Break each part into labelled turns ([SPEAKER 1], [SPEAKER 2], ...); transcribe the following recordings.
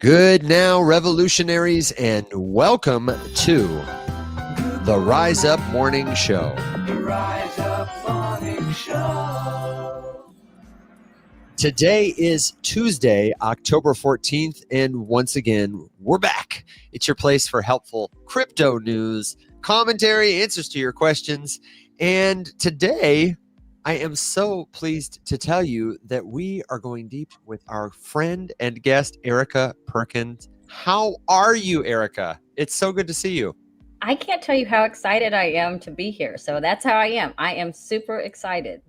[SPEAKER 1] Good now, revolutionaries, and welcome to the Rise Up Morning Show.
[SPEAKER 2] The Rise Up Morning Show.
[SPEAKER 1] Today is Tuesday, October 14th, and once again, we're back. It's your place for helpful crypto news, commentary, answers to your questions. And today, I am so pleased to tell you that we are going deep with our friend and guest, Erica Perkin. How are you, Erica? It's so good to see you.
[SPEAKER 3] I can't tell you how excited I am to be here. So that's how I am. I am super excited.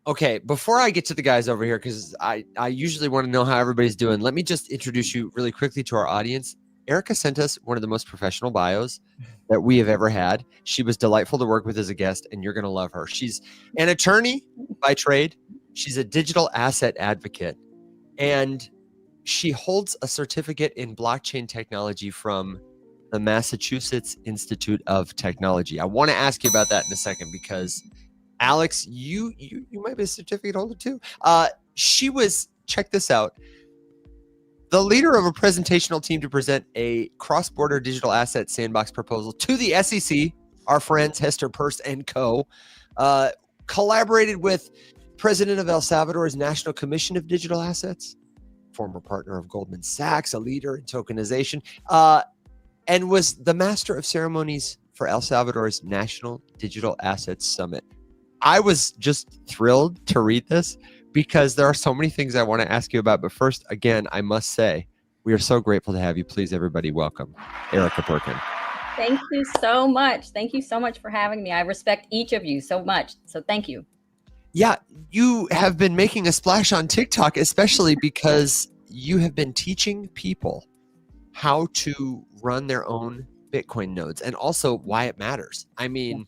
[SPEAKER 1] Okay, before I get to the guys over here, because I usually want to know how everybody's doing, let me just introduce you really quickly to our audience. Erica sent us one of the most professional bios that we have ever had. She was delightful to work with as a guest, and you're going to love her. She's an attorney by trade. She's a digital asset advocate, and she holds a certificate in blockchain technology from the Massachusetts Institute of Technology. I want to ask you about that in a second because Alex, you might be a certificate holder too. She was, check this out, the leader of a presentational team to present a cross-border digital asset sandbox proposal to the SEC, our friends Hester Peirce and co. Collaborated with President of El Salvador's National Commission of Digital Assets, former partner of Goldman Sachs, a leader in tokenization, and was the master of ceremonies for El Salvador's National Digital Assets Summit. I was just thrilled to read this because there are so many things I want to ask you about. But first, again, I must say, we are so grateful to have you. Please, everybody, welcome Erica Perkin.
[SPEAKER 3] Thank you so much. Thank you so much for having me. I respect each of you so much. So thank you.
[SPEAKER 1] Yeah, you have been making a splash on TikTok, especially because you have been teaching people how to run their own Bitcoin nodes and also why it matters. I mean,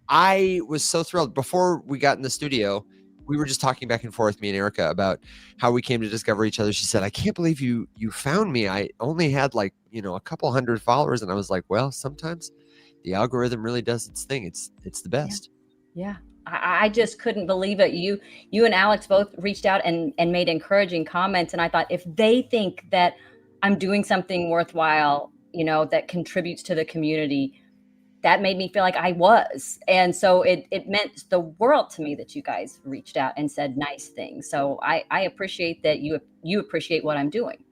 [SPEAKER 1] I was so thrilled. Before we got in the studio, we were just talking back and forth, me and Erica, about how we came to discover each other. She said, I can't believe you found me. I only had like, a couple hundred followers. And I was like, well, sometimes the algorithm really does its thing. It's the best.
[SPEAKER 3] Yeah. I just couldn't believe it. You and Alex both reached out and made encouraging comments. And I thought, if they think that I'm doing something worthwhile, that contributes to the community, that made me feel like I was. And so it meant the world to me that you guys reached out and said nice things. So I appreciate that you appreciate what I'm doing.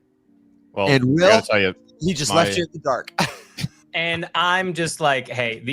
[SPEAKER 1] Well, and Will,
[SPEAKER 4] I gotta tell you,
[SPEAKER 1] he just left you in the dark.
[SPEAKER 5] And I'm just like, hey,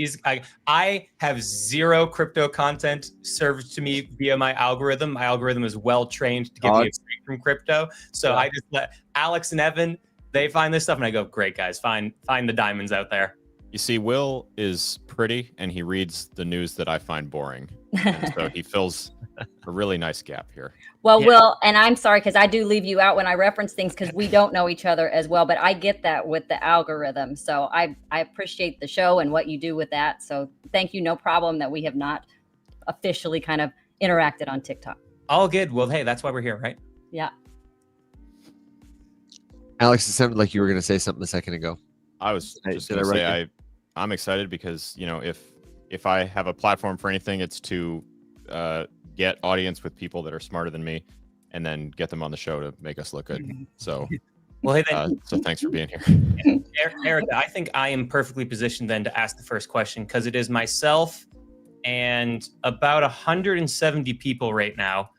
[SPEAKER 5] I have zero crypto content served to me via my algorithm. My algorithm is well trained to give me a break from crypto. So yeah. I just let Alex and Evan, they find this stuff and I go, great guys, find the diamonds out there.
[SPEAKER 4] You see, Will is pretty and he reads the news that I find boring. And so he fills a really nice gap here.
[SPEAKER 3] Well, yeah. Will, and I'm sorry because I do leave you out when I reference things because we don't know each other as well, but I get that with the algorithm. So I appreciate the show and what you do with that. So thank you. No problem that we have not officially kind of interacted on TikTok.
[SPEAKER 5] All good. Well, hey, that's why we're here, right?
[SPEAKER 3] Yeah.
[SPEAKER 1] Alex, it sounded like you were going to say something a second ago.
[SPEAKER 4] I was just going to say I'm excited because, if I have a platform for anything, it's to get audience with people that are smarter than me and then get them on the show to make us look good. So,
[SPEAKER 5] well, hey, then,
[SPEAKER 4] so thanks for being here.
[SPEAKER 5] Erica, I think I am perfectly positioned then to ask the first question because it is myself and about 170 people right now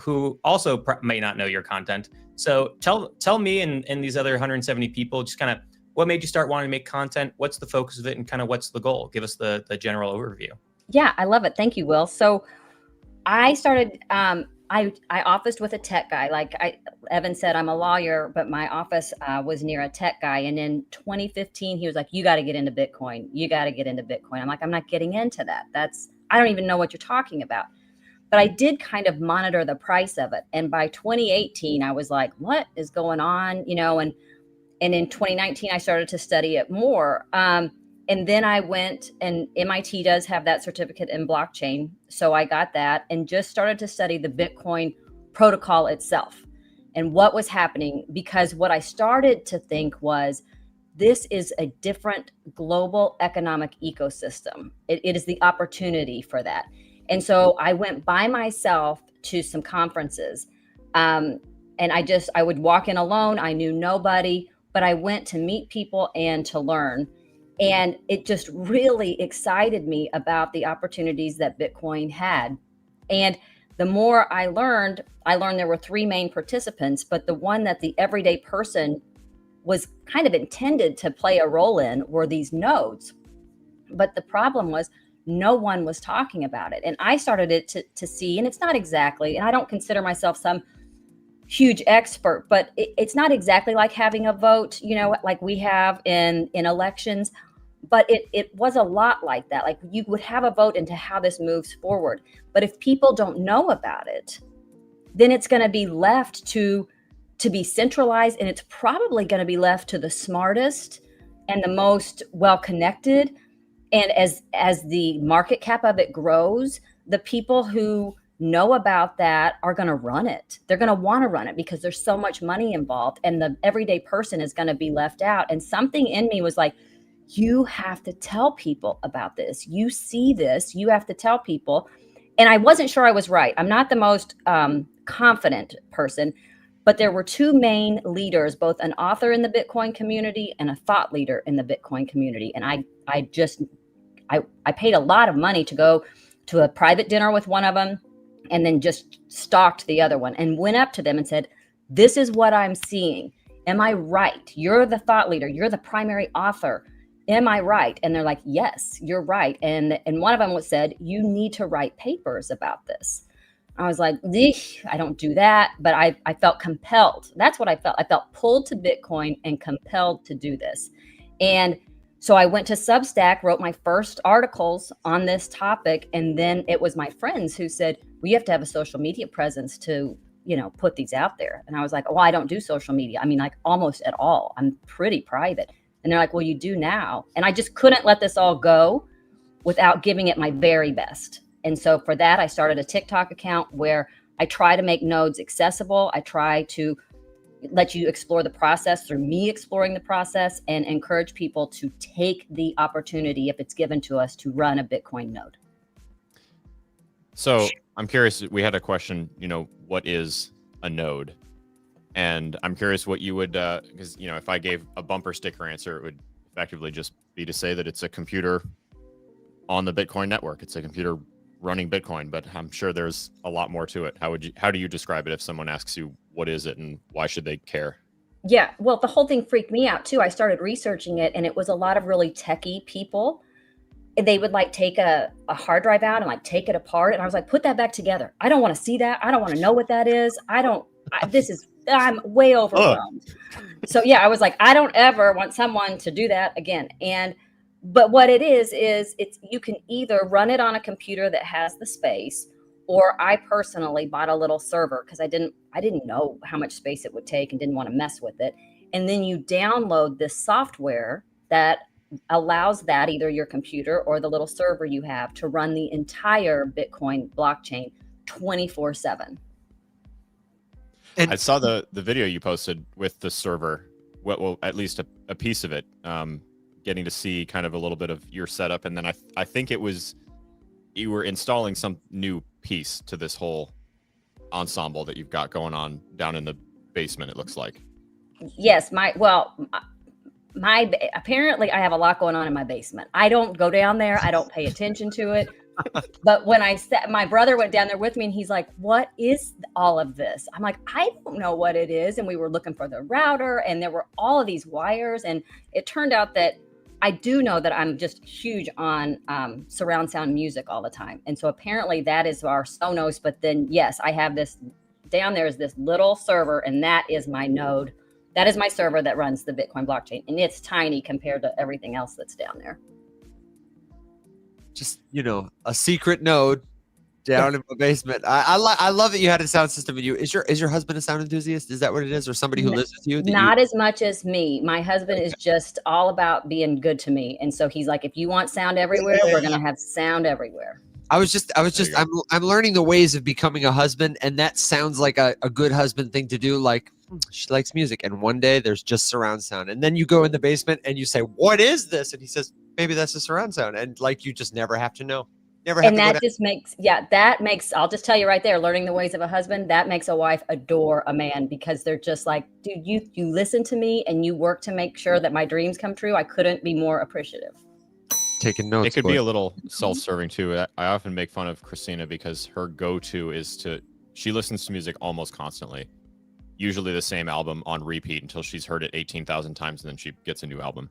[SPEAKER 5] who also may not know your content. So tell me and these other 170 people just kind of what made you start wanting to make content? What's the focus of it and kind of what's the goal? Give us the general overview.
[SPEAKER 3] Yeah, I love it. Thank you, Will. So I started, I officed with a tech guy. Like Evan said, I'm a lawyer, but my office was near a tech guy. And in 2015, he was like, you got to get into Bitcoin. You got to get into Bitcoin. I'm like, I'm not getting into that. I don't even know what you're talking about. But I did kind of monitor the price of it. And by 2018, I was like, what is going on? And in 2019, I started to study it more. And then I went, and MIT does have that certificate in blockchain. So I got that and just started to study the Bitcoin protocol itself and what was happening. Because what I started to think was, this is a different global economic ecosystem. It is the opportunity for that. And so I went by myself to some conferences. And I would walk in alone. I knew nobody, but I went to meet people and to learn. And it just really excited me about the opportunities that Bitcoin had. And the more I learned there were three main participants, but the one that the everyday person was kind of intended to play a role in were these nodes. But the problem was no one was talking about it. And I started it to see, and it's not exactly, and I don't consider myself some huge expert, but it's not exactly like having a vote, like we have in elections, but it was a lot like that. Like you would have a vote into how this moves forward. But if people don't know about it, then it's going to be left to be centralized, and it's probably going to be left to the smartest and the most well-connected. And as the market cap of it grows, the people who know about that are going to run it. They're going to want to run it because there's so much money involved, and the everyday person is going to be left out. And something in me was like, you have to tell people about this. You see this, you have to tell people. And I wasn't sure I was right. I'm not the most confident person, but there were two main leaders, both an author in the Bitcoin community and a thought leader in the Bitcoin community. And I paid a lot of money to go to a private dinner with one of them, and then just stalked the other one and went up to them and said, this is what I'm seeing. Am I right? You're the thought leader. You're the primary author. Am I right? And they're like, yes, you're right. And one of them said, you need to write papers about this. I was like, I don't do that. But I felt compelled. That's what I felt. I felt pulled to Bitcoin and compelled to do this. And so I went to Substack, wrote my first articles on this topic. And then it was my friends who said, well, you have to have a social media presence to, put these out there. And I was like, well, I don't do social media. I mean, like almost at all. I'm pretty private. And they're like, well, you do now. And I just couldn't let this all go without giving it my very best. And so for that, I started a TikTok account where I try to make nodes accessible. I try to let you explore the process through me exploring the process, and encourage people to take the opportunity, if it's given to us, to run a Bitcoin node.
[SPEAKER 4] So I'm curious, we had a question, what is a node? And I'm curious what you would, because, if I gave a bumper sticker answer, it would effectively just be to say that it's a computer on the Bitcoin network. It's a computer running Bitcoin, but I'm sure there's a lot more to it. How do you describe it if someone asks you, what is it and why should they care?
[SPEAKER 3] Yeah, well, the whole thing freaked me out too. I started researching it, and it was a lot of really techie people. They would take a hard drive out and take it apart. And I was like, put that back together. I don't want to see that. I don't want to know what that is. I'm way overwhelmed. So yeah, I was like, I don't ever want someone to do that again. But what it is you can either run it on a computer that has the space, or I personally bought a little server because I didn't know how much space it would take and didn't want to mess with it. And then you download this software that allows that, either your computer or the little server you have, to run the entire Bitcoin blockchain 24/7.
[SPEAKER 4] And I saw the video you posted with the server, well, at least a piece of it, getting to see kind of a little bit of your setup. And then I think it was, you were installing some new piece to this whole ensemble that you've got going on down in the basement, it looks like. Yes,
[SPEAKER 3] apparently I have a lot going on in my basement. I don't go down there. I don't pay attention to it. But when my brother went down there with me, and he's like, what is all of this? I'm like, I don't know what it is. And we were looking for the router, and there were all of these wires. And it turned out that I do know that I'm just huge on surround sound music all the time. And so apparently that is our Sonos. But then, yes, I have this down there is this little server, and that is my node. That is my server that runs the Bitcoin blockchain. And it's tiny compared to everything else that's down there.
[SPEAKER 1] Just, a secret node down in my basement. I love that you had a sound system in you. Is your husband a sound enthusiast? Is that what it is? Or somebody who lives with you?
[SPEAKER 3] Not as much as me. My husband is just all about being good to me. And so he's like, if you want sound everywhere, we're going to have sound everywhere.
[SPEAKER 1] I'm learning the ways of becoming a husband, and that sounds like a good husband thing to do. Like, she likes music, and one day there's just surround sound, and then you go in the basement and you say, what is this? And he says, maybe that's a surround sound. And you just never have to know. Never have
[SPEAKER 3] And
[SPEAKER 1] to go
[SPEAKER 3] that
[SPEAKER 1] down.
[SPEAKER 3] just makes, yeah, that makes, I'll just tell you right there, learning the ways of a husband, that makes a wife adore a man, because they're just like, dude, you listen to me and you work to make sure that my dreams come true. I couldn't be more appreciative.
[SPEAKER 1] Taking notes.
[SPEAKER 4] It could
[SPEAKER 1] boy.
[SPEAKER 4] be a little self-serving too. I often make fun of Christina because her go-to is she listens to music almost constantly, usually the same album on repeat until she's heard it 18,000 times, and then she gets a new album.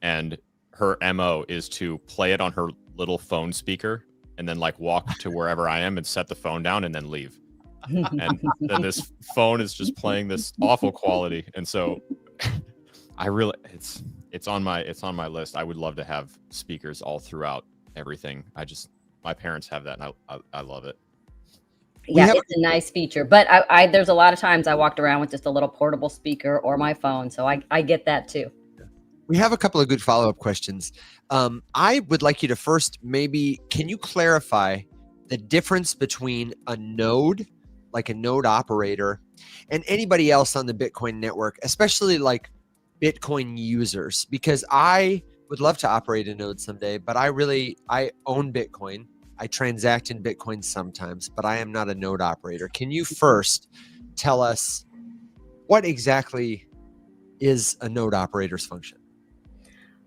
[SPEAKER 4] And her MO is to play it on her little phone speaker and then like walk to wherever I am and set the phone down and then leave. And then this phone is just playing this awful quality. And so I really, it's on my list. I would love to have speakers all throughout everything. My parents have that, and I love it.
[SPEAKER 3] Yeah, it's a nice feature, but I there's a lot of times I walked around with just a little portable speaker or my phone, so I get that too.
[SPEAKER 1] We have a couple of good follow-up questions. I would like you to first, can you clarify the difference between a node, like a node operator, and anybody else on the Bitcoin network, especially like Bitcoin users? Because I would love to operate a node someday, but I own Bitcoin. I transact in Bitcoin sometimes, but I am not a node operator. Can you first tell us what exactly is a node operator's function?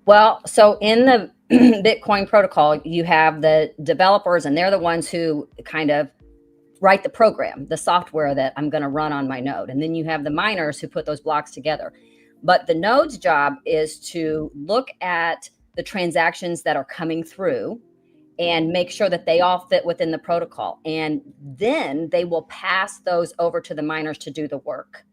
[SPEAKER 3] Well, so in the Bitcoin protocol, you have the developers, and they're the ones who kind of write the program, the software that I'm going to run on my node. And then you have the miners who put those blocks together. But the node's job is to look at the transactions that are coming through and make sure that they all fit within the protocol. And then they will pass those over to the miners to do the work.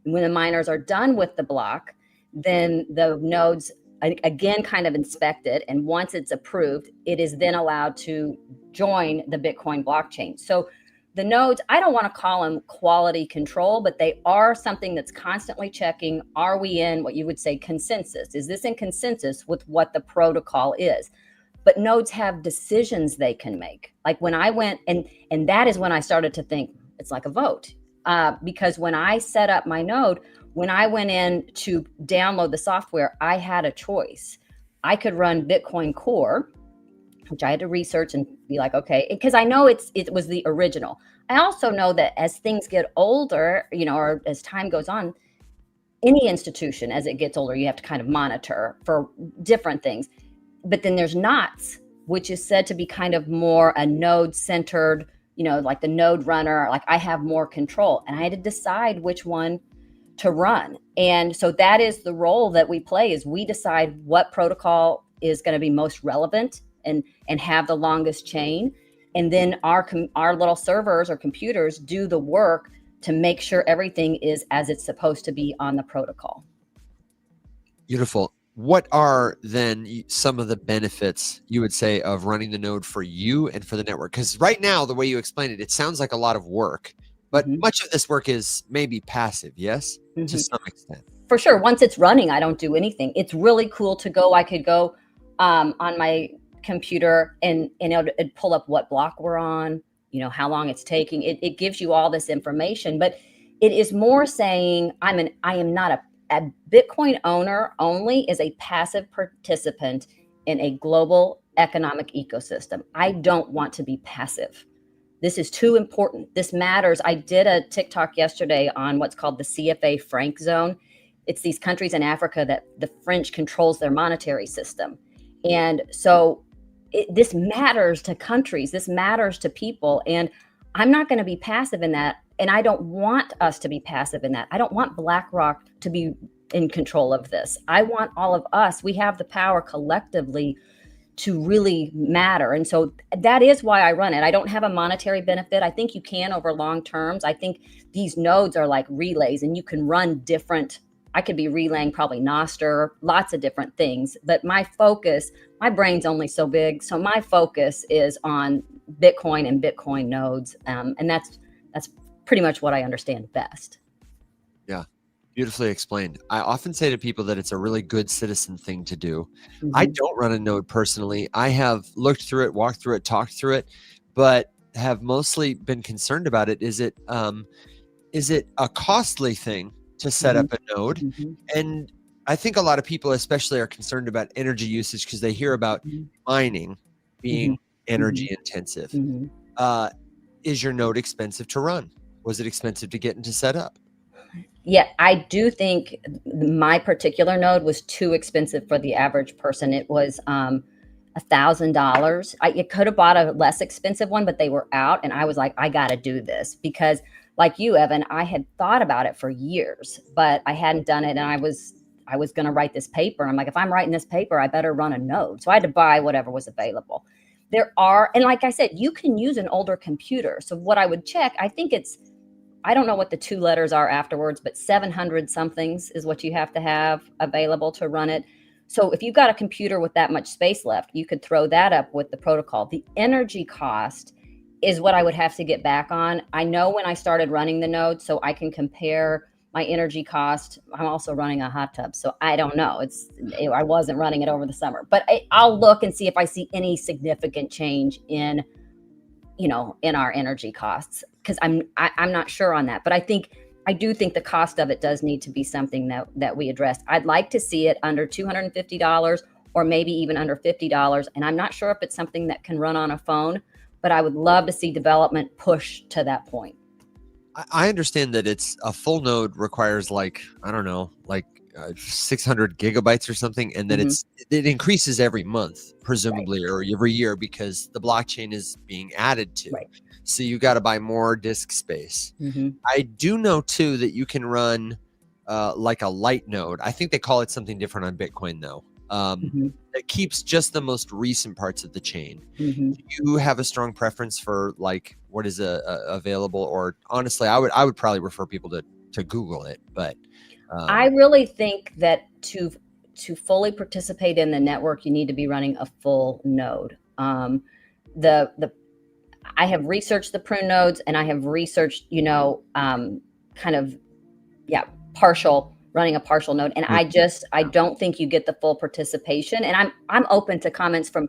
[SPEAKER 3] And when the miners are done with the block, then the nodes again kind of inspect it. And once it's approved, it is then allowed to join the Bitcoin blockchain. So the nodes, I don't want to call them quality control, but they are something that's constantly checking, are we in what you would say consensus? Is this in consensus with what the protocol is? But nodes have decisions they can make. Like when I went, and that is when I started to think it's like a vote. Because when I set up my node, when I went in to download the software, I had a choice. I could run Bitcoin Core, which I had to research and be like, okay, because I know it was the original. I also know that as things get older, or as time goes on, any institution, as it gets older, you have to kind of monitor for different things. But then there's NOTs, which is said to be kind of more a node centered, like the node runner, like I have more control, and I had to decide which one to run. And so that is the role that we play, is we decide what protocol is going to be most relevant and have the longest chain. And then our little servers or computers do the work to make sure everything is as it's supposed to be on the protocol.
[SPEAKER 1] Beautiful. What are then some of the benefits you would say of running the node for you and for the network? Because right now, the way you explain it, it sounds like a lot of work, but much of this work is maybe passive, yes, to some extent.
[SPEAKER 3] For sure. Once it's running, I don't do anything. It's really cool to go. I could go on my computer and it'd pull up what block we're on, how long it's taking. It gives you all this information, but it is more saying I am not a Bitcoin owner only is a passive participant in a global economic ecosystem. I don't want to be passive. This is too important. This matters. I did a TikTok yesterday on what's called the CFA franc zone. It's these countries in Africa that the French controls their monetary system. And so this matters to countries. This matters to people. And I'm not going to be passive in that. And I don't want us to be passive in that. I don't want BlackRock to be in control of this. I want all of us. We have the power collectively to really matter. And so that is why I run it. I don't have a monetary benefit. I think you can over long terms. I think these nodes are like relays, and you can run different. I could be relaying probably Nostr, lots of different things. But my focus, my brain's only so big. So my focus is on Bitcoin and Bitcoin nodes. And that's pretty much what I understand best.
[SPEAKER 1] Yeah, beautifully explained. I often say to people that it's a really good citizen thing to do. I don't run a node personally. I have looked through it, walked through it, talked through it, but have mostly been concerned about it. Is it a costly thing to set up a node? And I think a lot of people especially are concerned about energy usage because they hear about mining being energy intensive.
[SPEAKER 3] Mhm.
[SPEAKER 1] Is your node expensive to run? Was it expensive to get into setup?
[SPEAKER 3] Yeah, I do think my particular node was too expensive for the average person. It was $1,000. I could have bought a less expensive one, but they were out, and I was like, I got to do this because, like you, Evan, I had thought about it for years, but I hadn't done it, and I was going to write this paper. I'm like, if I'm writing this paper, I better run a node. So I had to buy whatever was available. There are, and like I said, you can use an older computer. So what I would check, I don't know what the 2 letters are afterwards, but 700 somethings is what you have to have available to run it. So if you've got a computer with that much space left, you could throw that up with the protocol. The energy cost is what I would have to get back on. I know when I started running the node, so I can compare my energy cost. I'm also running a hot tub, so I don't know. I wasn't running it over the summer, but I'll look and see if I see any significant change in our energy costs, because I'm not sure on that. But I do think the cost of it does need to be something that we address. I'd like to see it under $250 or maybe even under $50. And I'm not sure if it's something that can run on a phone, but I would love to see development push to that point.
[SPEAKER 1] I understand that it's a full node requires like, I don't know, like 600 gigabytes or something. And that it increases every month, presumably, or every year, because the blockchain is being added to.
[SPEAKER 3] Right.
[SPEAKER 1] So you got to buy more disk space. I do know too that you can run like a light node. I think they call it something different on Bitcoin though. That keeps just the most recent parts of the chain. Do you have a strong preference for like what is available? Or honestly, I would probably refer people to Google it. But
[SPEAKER 3] I really think that to fully participate in the network, you need to be running a full node. I have researched the prune nodes, and I have researched, running a partial node. And I don't think you get the full participation. And I'm open to comments from,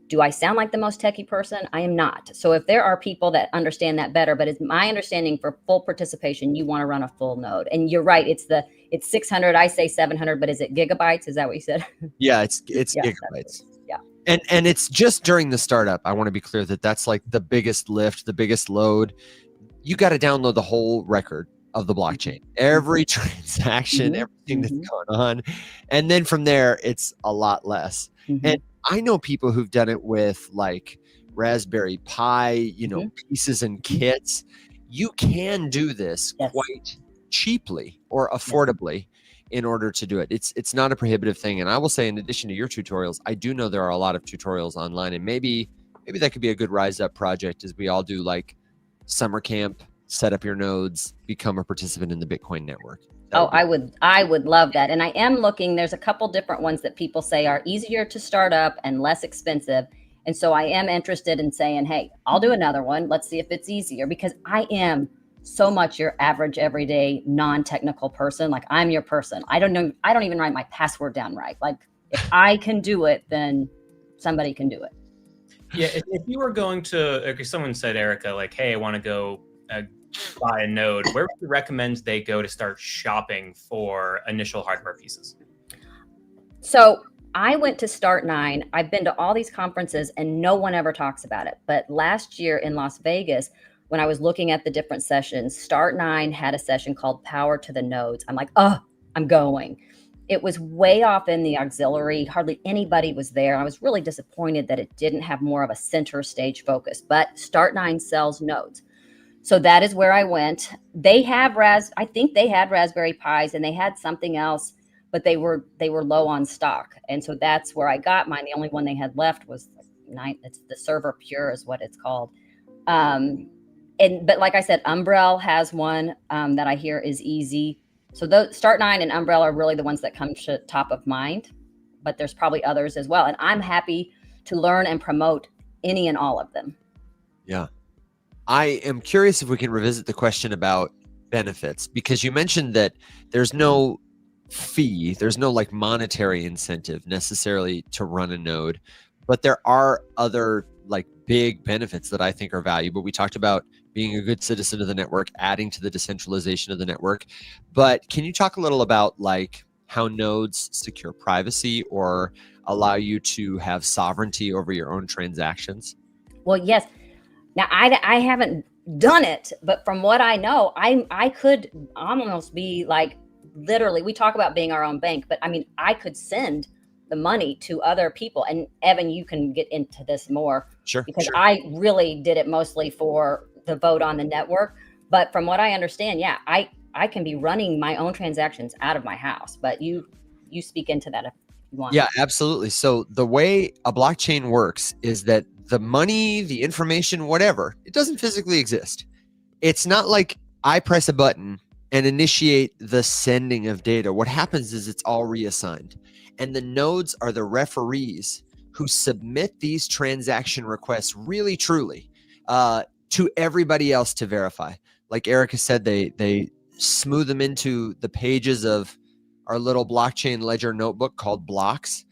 [SPEAKER 3] do I sound like the most techie person? I am not. So if there are people that understand that better, but it's my understanding for full participation, you want to run a full node. And you're right. It's 600. I say 700, but is it gigabytes? Is that what you said?
[SPEAKER 1] Yeah, it's gigabytes.
[SPEAKER 3] Yeah.
[SPEAKER 1] And it's just during the startup. I want to be clear that's like the biggest lift, the biggest load. You got to download the whole record of the blockchain, every transaction, everything that's going on. And then from there, it's a lot less. And I know people who've done it with like Raspberry Pi, pieces and kits. You can do this quite cheaply or affordably in order to do it. It's not a prohibitive thing. And I will say, in addition to your tutorials, I do know there are a lot of tutorials online, and maybe that could be a good rise up project as we all do like summer camp, set up your nodes, become a participant in the Bitcoin network.
[SPEAKER 3] I would love that. And I am looking, there's a couple different ones that people say are easier to start up and less expensive. And so I am interested in saying, hey, I'll do another one. Let's see if it's easier, because I am so much your average, everyday, non-technical person. Like, I'm your person. I don't even write my password down right. Like, if I can do it, then somebody can do it.
[SPEAKER 5] Yeah. If you were going to, if someone said, Erica, like, hey, I want to go buy a node, where would you recommend they go to start shopping for initial hardware pieces?
[SPEAKER 3] So I went to Start9. I've been to all these conferences and no one ever talks about it. But last year in Las Vegas, when I was looking at the different sessions, Start9 had a session called Power to the Nodes. I'm like, oh, I'm going. It was way off in the auxiliary. Hardly anybody was there. I was really disappointed that it didn't have more of a center stage focus, but Start9 sells nodes. So that is where I went. They have I think they had Raspberry Pis and they had something else, but they were low on stock. And so that's where I got mine. The only one they had left was it's the Server Pure is what it's called. But like I said, Umbrel has one that I hear is easy. So those Start9 and Umbrel are really the ones that come to top of mind, but there's probably others as well. And I'm happy to learn and promote any and all of them.
[SPEAKER 1] Yeah. I am curious if we can revisit the question about benefits, because you mentioned that there's no fee, there's no like monetary incentive necessarily to run a node, but there are other like big benefits that I think are valuable. We talked about being a good citizen of the network, adding to the decentralization of the network. But can you talk a little about like how nodes secure privacy or allow you to have sovereignty over your own transactions?
[SPEAKER 3] Well, yes. Now I haven't done it, but from what I know, I could almost be like, literally, we talk about being our own bank, but I mean, I could send the money to other people. And Evan, you can get into this more,
[SPEAKER 1] Sure.
[SPEAKER 3] because I really did it mostly for the vote on the network. But from what I understand, yeah, I can be running my own transactions out of my house. But you speak into that if you want.
[SPEAKER 1] Yeah, absolutely. So the way a blockchain works is that the money, the information, whatever, it doesn't physically exist. It's not like I press a button and initiate the sending of data. What happens is it's all reassigned. And the nodes are the referees who submit these transaction requests really, truly to everybody else to verify. Like Erica said, they smooth them into the pages of our little blockchain ledger notebook called blocks.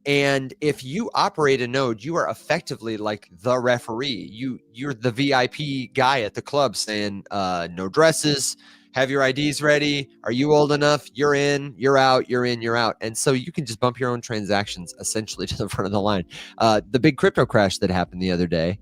[SPEAKER 1] And if you operate a node, you are effectively like the referee. You're the VIP guy at the club saying, no dresses, have your IDs ready. Are you old enough? You're in, you're out, you're in, you're out. And so you can just bump your own transactions essentially to the front of the line. The big crypto crash that happened the other day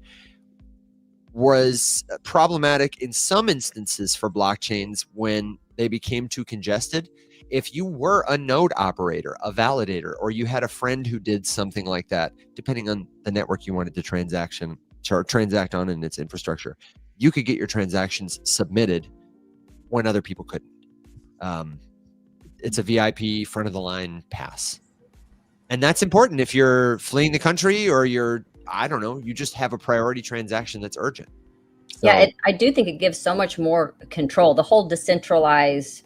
[SPEAKER 1] was problematic in some instances for blockchains when they became too congested. If you were a node operator, a validator, or you had a friend who did something like that, depending on the network you wanted to transact on and its infrastructure, you could get your transactions submitted when other people couldn't. It's a VIP front of the line pass. And that's important if you're fleeing the country or you're, I don't know, you just have a priority transaction that's urgent. So,
[SPEAKER 3] yeah, I do think it gives so much more control. The whole decentralized,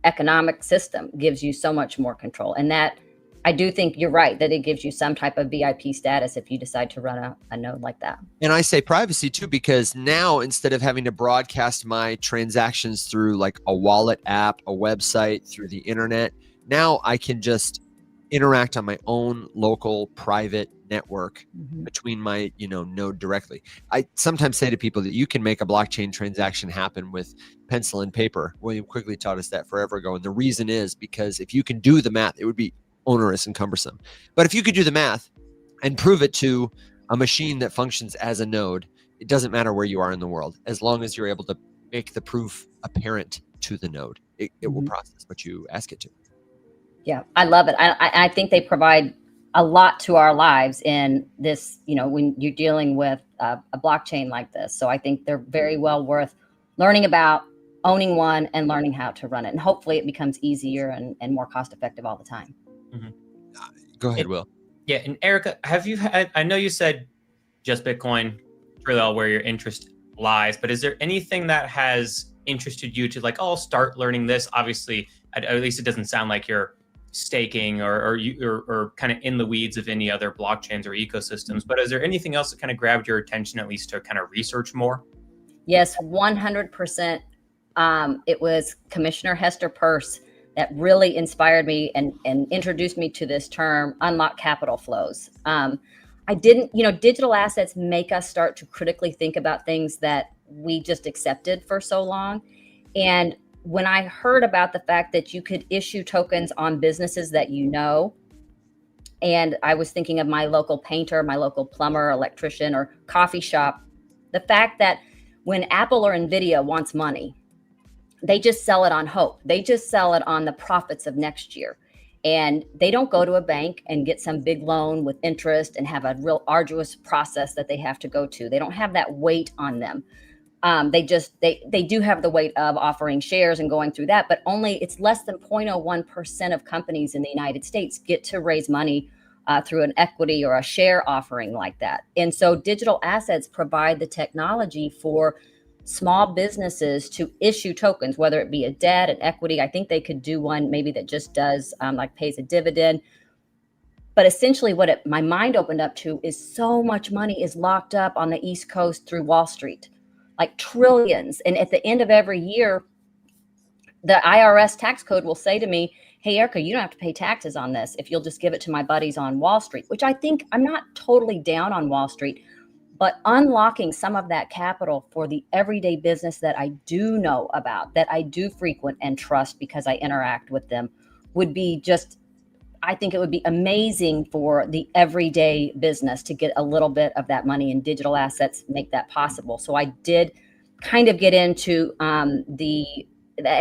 [SPEAKER 3] economic system gives you so much more control. And that, I do think you're right, that it gives you some type of VIP status if you decide to run a node like that.
[SPEAKER 1] And I say privacy too, because now instead of having to broadcast my transactions through like a wallet app, a website, through the internet, now I can just interact on my own local private network between my node directly. I sometimes say to people that you can make a blockchain transaction happen with pencil and paper. William Quigley taught us that forever ago. And the reason is because if you can do the math, it would be onerous and cumbersome. But if you could do the math and prove it to a machine that functions as a node, it doesn't matter where you are in the world. As long as you're able to make the proof apparent to the node, it will process what you ask it to.
[SPEAKER 3] Yeah, I love it. I think they provide a lot to our lives in this, when you're dealing with a blockchain like this. So I think they're very well worth learning about, owning one, and learning how to run it. And hopefully it becomes easier and more cost effective all the time.
[SPEAKER 1] Go ahead, Will.
[SPEAKER 5] Yeah, and Erica, have you had, I know you said just Bitcoin, really all where your interest lies, but is there anything that has interested you to like, oh, I'll start learning this? Obviously, at least it doesn't sound like you're staking or kind of in the weeds of any other blockchains or ecosystems, but is there anything else that kind of grabbed your attention, at least to kind of research more?
[SPEAKER 3] Yes, 100%. It was Commissioner Hester Peirce that really inspired me and introduced me to this term, unlock capital flows. I didn't, digital assets make us start to critically think about things that we just accepted for so long. And when I heard about the fact that you could issue tokens on businesses that and I was thinking of my local painter, my local plumber, electrician, or coffee shop, the fact that when Apple or Nvidia wants money, they just sell it on hope. They just sell it on the profits of next year. And they don't go to a bank and get some big loan with interest and have a real arduous process that they have to go to. They don't have that weight on them. They do have the weight of offering shares and going through that, but it's less than 0.01% of companies in the United States get to raise money through an equity or a share offering like that. And so digital assets provide the technology for small businesses to issue tokens, whether it be a debt, an equity. I think they could do one maybe that just does like pays a dividend. But essentially what my mind opened up to is so much money is locked up on the East Coast through Wall Street. Like trillions. And at the end of every year, the IRS tax code will say to me, hey, Erica, you don't have to pay taxes on this if you'll just give it to my buddies on Wall Street, which I think I'm not totally down on Wall Street, but unlocking some of that capital for the everyday business that I do know about, that I do frequent and trust because I interact with them, would be just I think it would be amazing for the everyday business to get a little bit of that money, and digital assets make that possible. So I did kind of get into the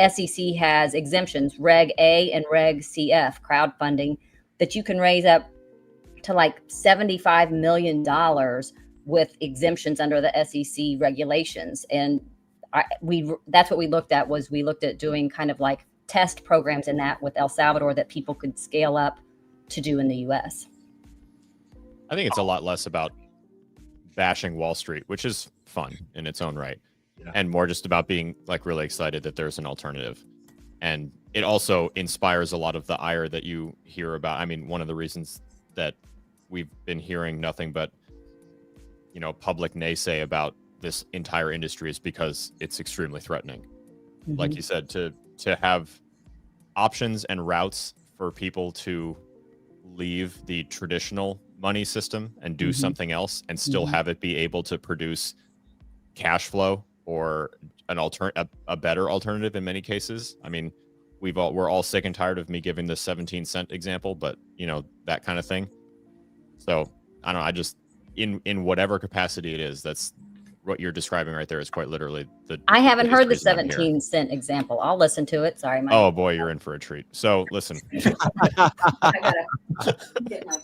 [SPEAKER 3] SEC has exemptions, Reg A and Reg CF, crowdfunding, that you can raise up to like $75 million with exemptions under the SEC regulations. And that's what we looked at, was we looked at doing kind of like test programs in that with El Salvador that people could scale up to do in the US.
[SPEAKER 4] I think it's a lot less about bashing Wall Street, which is fun in its own right, and more just about being like really excited that there's an alternative. And it also inspires a lot of the ire that you hear about. I mean, one of the reasons that we've been hearing nothing but, you know, public naysay about this entire industry is because it's extremely threatening. Mm-hmm. Like you said, to have options and routes for people to leave the traditional money system and do something else and still have it be able to produce cash flow or a better alternative in many cases. I mean, we're all sick and tired of me giving the 17-cent example, but you know, that kind of thing. So I don't know, I just in whatever capacity it is, that's what you're describing right there is quite literally the.
[SPEAKER 3] I haven't heard the 17-cent example. I'll listen to it. Sorry, Mike.
[SPEAKER 4] Oh boy, you're in for a treat. So listen.
[SPEAKER 3] I gotta get my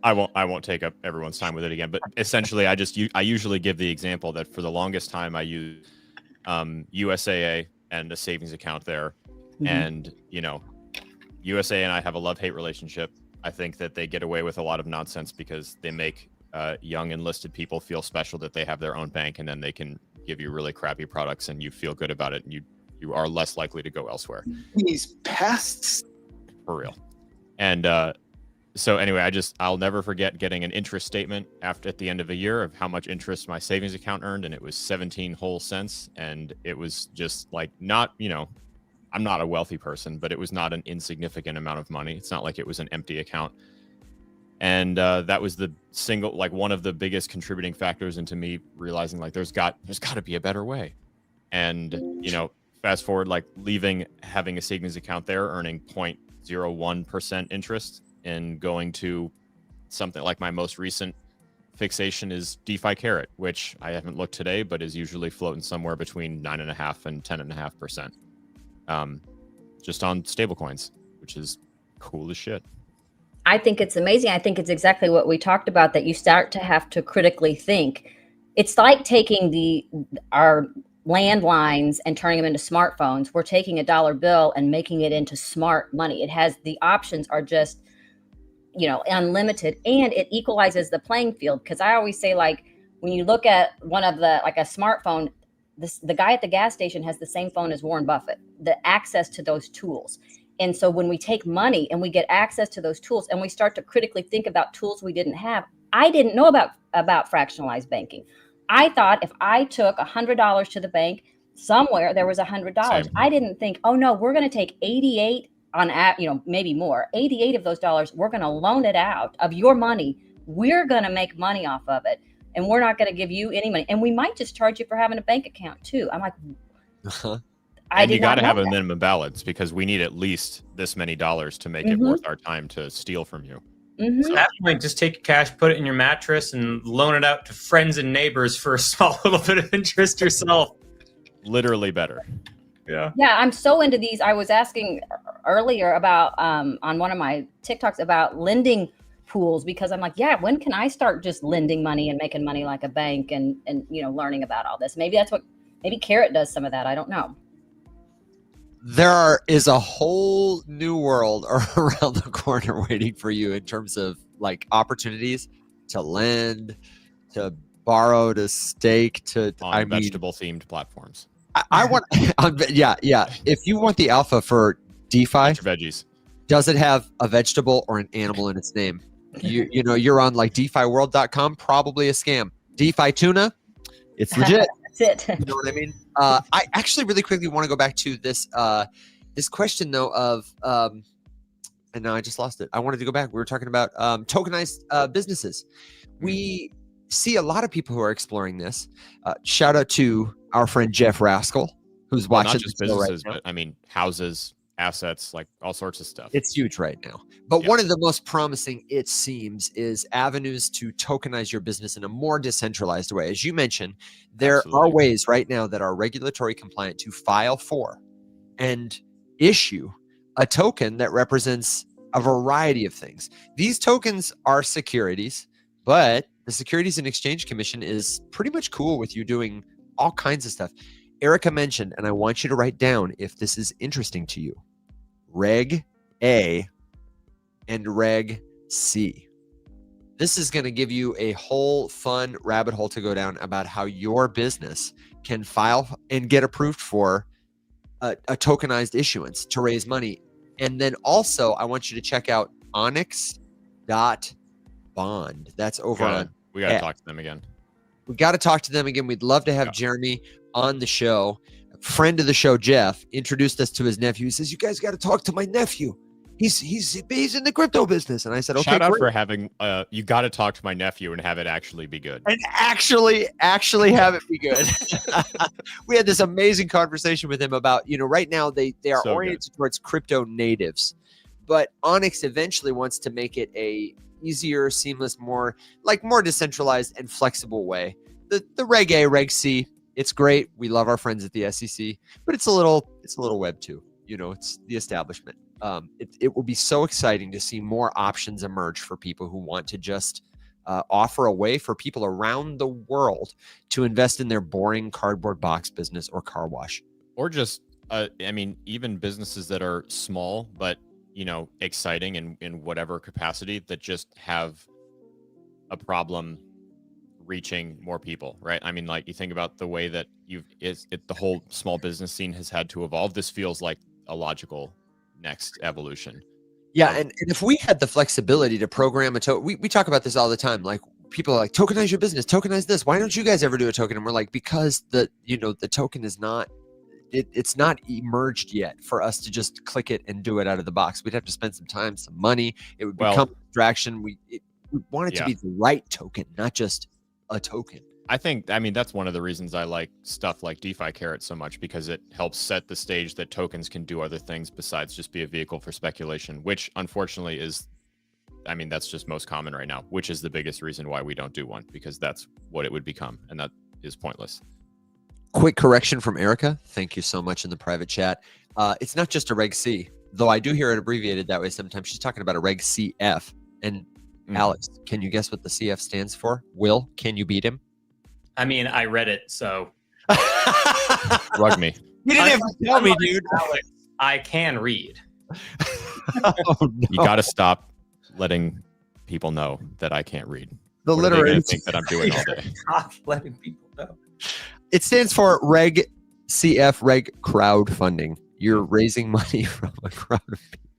[SPEAKER 4] I won't take up everyone's time with it again, but essentially I usually give the example that for the longest time I use USAA and a savings account there. And you know, USAA and I have a love-hate relationship. I think that they get away with a lot of nonsense because they make young enlisted people feel special that they have their own bank, and then they can give you really crappy products and you feel good about it, and you are less likely to go elsewhere.
[SPEAKER 2] These pests.
[SPEAKER 4] For real. And so anyway, I'll never forget getting an interest statement at the end of a year of how much interest my savings account earned, and it was 17 whole cents. And it was just like, not, you know, I'm not a wealthy person, but it was not an insignificant amount of money. It's not like it was an empty account. And that was one of the biggest contributing factors into me realizing like there's got to be a better way. And, you know, fast forward, like having a savings account there earning 0.01% interest and going to something like my most recent fixation is DeFi Carrot, which I haven't looked today, but is usually floating somewhere between 9.5% and 10.5%. Just on stablecoins, which is cool as shit.
[SPEAKER 3] I think it's amazing. I think it's exactly what we talked about, that you start to have to critically think. It's like taking our landlines and turning them into smartphones. We're taking a dollar bill and making it into smart money. It has, the options are just, you know, unlimited, and it equalizes the playing field. Because I always say, like, when you look at one of the, like a smartphone, the guy at the gas station has the same phone as Warren Buffett, the access to those tools. And so when we take money and we get access to those tools and we start to critically think about tools we didn't have, I didn't know about fractionalized banking. I thought if I took $100 to the bank, somewhere there was $100.
[SPEAKER 4] Same.
[SPEAKER 3] I didn't think, oh no, we're going to take 88 maybe more, 88 of those dollars, we're going to loan it out of your money. We're going to make money off of it. And we're not going to give you any money. And we might just charge you for having a bank account too. I'm like,
[SPEAKER 4] and you got to have a minimum balance, because we need at least this many dollars to make it worth our time to steal from you.
[SPEAKER 5] So at that point, just take your cash, put it in your mattress, and loan it out to friends and neighbors for a small little bit of interest yourself.
[SPEAKER 4] Literally better.
[SPEAKER 5] Yeah.
[SPEAKER 3] Yeah, I'm so into these. I was asking earlier about on one of my TikToks about lending pools, because I'm like, yeah, when can I start just lending money and making money like a bank, and you know, learning about all this? Maybe maybe Carrot does some of that. I don't know.
[SPEAKER 1] There is a whole new world around the corner waiting for you in terms of like opportunities to lend, to borrow, to stake, to
[SPEAKER 4] vegetable themed platforms.
[SPEAKER 1] I want, yeah. If you want the alpha for DeFi,
[SPEAKER 4] veggies.
[SPEAKER 1] Does it have a vegetable or an animal in its name? You know, you're on like DeFiWorld.com, probably a scam. DeFi tuna, it's legit.
[SPEAKER 3] That's it.
[SPEAKER 1] You know what I mean? I actually really quickly want to go back to this this question though of and now I just lost it. I wanted to go back. We were talking about tokenized businesses. We see a lot of people who are exploring this. Shout out to our friend Jeff Rascal, who's watching
[SPEAKER 4] not just businesses, but I mean houses, assets, like all sorts of stuff.
[SPEAKER 1] It's huge right now. But
[SPEAKER 4] Yeah.
[SPEAKER 1] one of the most promising, it seems, is avenues to tokenize your business in a more decentralized way. As you mentioned, there are
[SPEAKER 4] Absolutely.
[SPEAKER 1] ways right now that are regulatory compliant to file for and issue a token that represents a variety of things. These tokens are securities, but the Securities and Exchange Commission is pretty much cool with you doing all kinds of stuff. Erica mentioned, and I want you to write down if this is interesting to you, Reg A and Reg C. This is going to give you a whole fun rabbit hole to go down about how your business can file and get approved for a tokenized issuance to raise money. And then also, I want you to check out onyx.bond. That's over on.
[SPEAKER 4] We got to talk to them again.
[SPEAKER 1] We got to talk to them again. We'd love to have Jeremy on the show. A friend of the show, Jeff, introduced us to his nephew. He says, "You guys got to talk to my nephew. He's in the crypto business." And I said, "Okay,
[SPEAKER 4] shout out
[SPEAKER 1] great."
[SPEAKER 4] for having you got to talk to my nephew and have it actually be good.
[SPEAKER 1] And actually have it be good. We had this amazing conversation with him about, right now they are
[SPEAKER 4] So
[SPEAKER 1] oriented towards crypto natives, but Onyx eventually wants to make it a easier, seamless, more decentralized and flexible way. The Reg A, Reg C, it's great. We love our friends at the SEC, but it's a little Web 2. It's the establishment. It will be so exciting to see more options emerge for people who want to just offer a way for people around the world to invest in their boring cardboard box business or car wash.
[SPEAKER 4] Or just, even businesses that are small, but, exciting in whatever capacity that just have a problem reaching more people, right? I mean, like you think about the way that the whole small business scene has had to evolve. This feels like a logical next evolution.
[SPEAKER 1] Yeah, and if we had the flexibility to program we talk about this all the time. Like people are like, tokenize your business, tokenize this. Why don't you guys ever do a token? And we're like, because the token is not, it's not emerged yet for us to just click it and do it out of the box. We'd have to spend some time, some money. It would become a distraction. We want it to be the right token, not just a token.
[SPEAKER 4] I think, that's one of the reasons I like stuff like DeFi Carrot so much, because it helps set the stage that tokens can do other things besides just be a vehicle for speculation, which unfortunately is, that's just most common right now, which is the biggest reason why we don't do one, because that's what it would become. And that is pointless. Quick
[SPEAKER 1] correction from Erica. Thank you so much in the private chat. It's not just a Reg C, though I do hear it abbreviated that way sometimes. She's talking about a Reg CF. And Alex, can you guess what the CF stands for? Will, can you beat him?
[SPEAKER 5] I read it, so.
[SPEAKER 4] Rug me.
[SPEAKER 1] You didn't have to tell me, dude.
[SPEAKER 5] Alex, I can read.
[SPEAKER 1] Oh, no.
[SPEAKER 4] You got to stop letting people know that I can't read.
[SPEAKER 1] The
[SPEAKER 4] what are they gonna
[SPEAKER 1] literary
[SPEAKER 4] think that I'm doing all day.
[SPEAKER 5] Stop letting people know.
[SPEAKER 1] It stands for Reg CF, Reg crowdfunding. You're raising money from a crowd of people.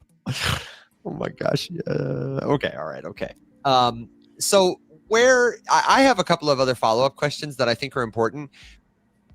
[SPEAKER 1] Oh my gosh. Yeah. Okay. All right. Okay. So where I have a couple of other follow-up questions that I think are important.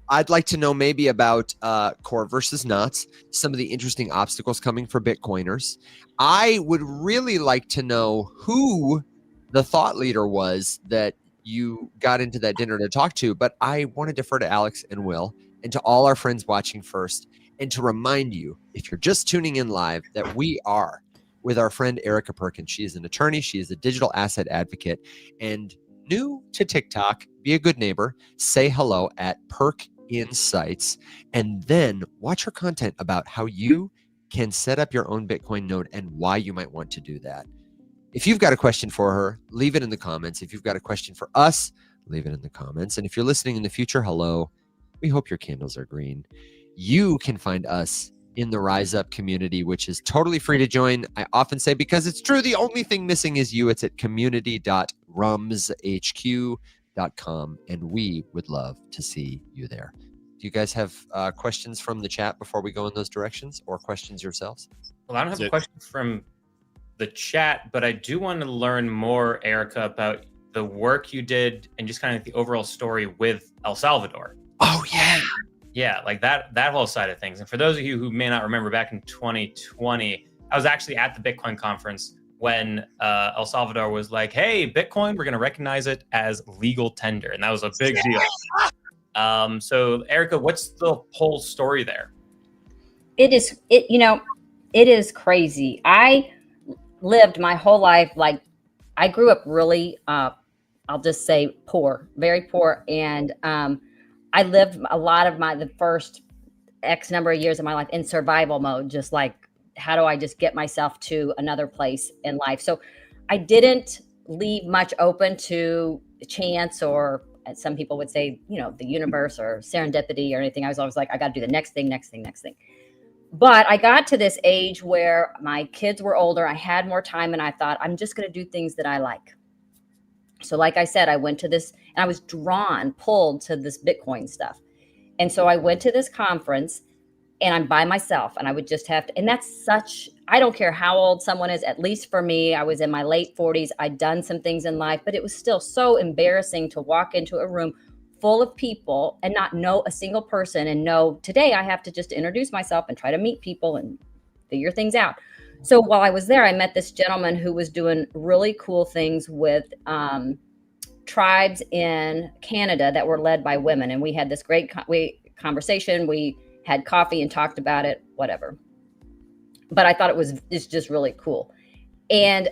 [SPEAKER 1] I'd like to know maybe about core versus knots, some of the interesting obstacles coming for Bitcoiners. I would really like to know who the thought leader was that you got into that dinner to talk to, but I want to defer to Alex and Will and to all our friends watching first, and to remind you, if you're just tuning in live, that we are with our friend Erica Perkin. She is an attorney. She is a digital asset advocate and new to TikTok. Be a good neighbor. Say hello at Perk Insights, and then watch her content about how you can set up your own Bitcoin node and why you might want to do that. If you've got a question for her, leave it in the comments. If you've got a question for us, leave it in the comments. And if you're listening in the future, hello. We hope your candles are green. You can find us in the Rise Up community, which is totally free to join. I often say, because it's true, the only thing missing is you. It's at community.rumshq.com, and we would love to see you there. Do you guys have questions from the chat before we go in those directions, or questions yourselves?
[SPEAKER 5] Well, I don't have a question from the chat, but I do want to learn more, Erica, about the work you did and just kind of the overall story with El Salvador.
[SPEAKER 1] Oh, yeah.
[SPEAKER 5] Yeah, like that whole side of things. And for those of you who may not remember, back in 2020, I was actually at the Bitcoin conference when El Salvador was like, hey, Bitcoin, we're going to recognize it as legal tender. And that was a big deal. So Erica, what's the whole story there?
[SPEAKER 3] It is crazy. I lived my whole life, like I grew up really, I'll just say poor, very poor. And I lived a lot of the first X number of years of my life in survival mode, just like, how do I just get myself to another place in life? So I didn't leave much open to chance, or as some people would say, the universe or serendipity or anything. I was always like, I got to do the next thing, next thing, next thing. But I got to this age where my kids were older. I had more time, and I thought, I'm just going to do things that I like. So like I said, I went to this, and I was pulled to this Bitcoin stuff. And so I went to this conference, and I'm by myself, and I would just have to, and I don't care how old someone is, at least for me, I was in my late 40s. I'd done some things in life, but it was still so embarrassing to walk into a room full of people and not know a single person, and know today I have to just introduce myself and try to meet people and figure things out. So while I was there, I met this gentleman who was doing really cool things with tribes in Canada that were led by women. And we had this great conversation. We had coffee and talked about it, whatever. But I thought it's just really cool. And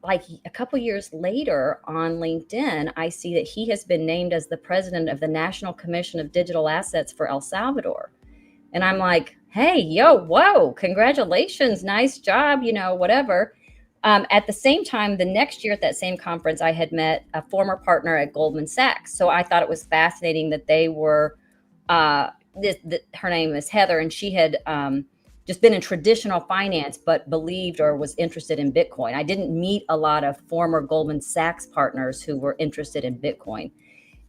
[SPEAKER 3] like a couple years later on LinkedIn, I see that he has been named as the president of the National Commission of Digital Assets for El Salvador. And I'm like, hey, whoa, congratulations, nice job, whatever. At the same time, the next year at that same conference, I had met a former partner at Goldman Sachs. So I thought it was fascinating that they were, her name is Heather, and she had just been in traditional finance, but believed or was interested in Bitcoin. I didn't meet a lot of former Goldman Sachs partners who were interested in Bitcoin.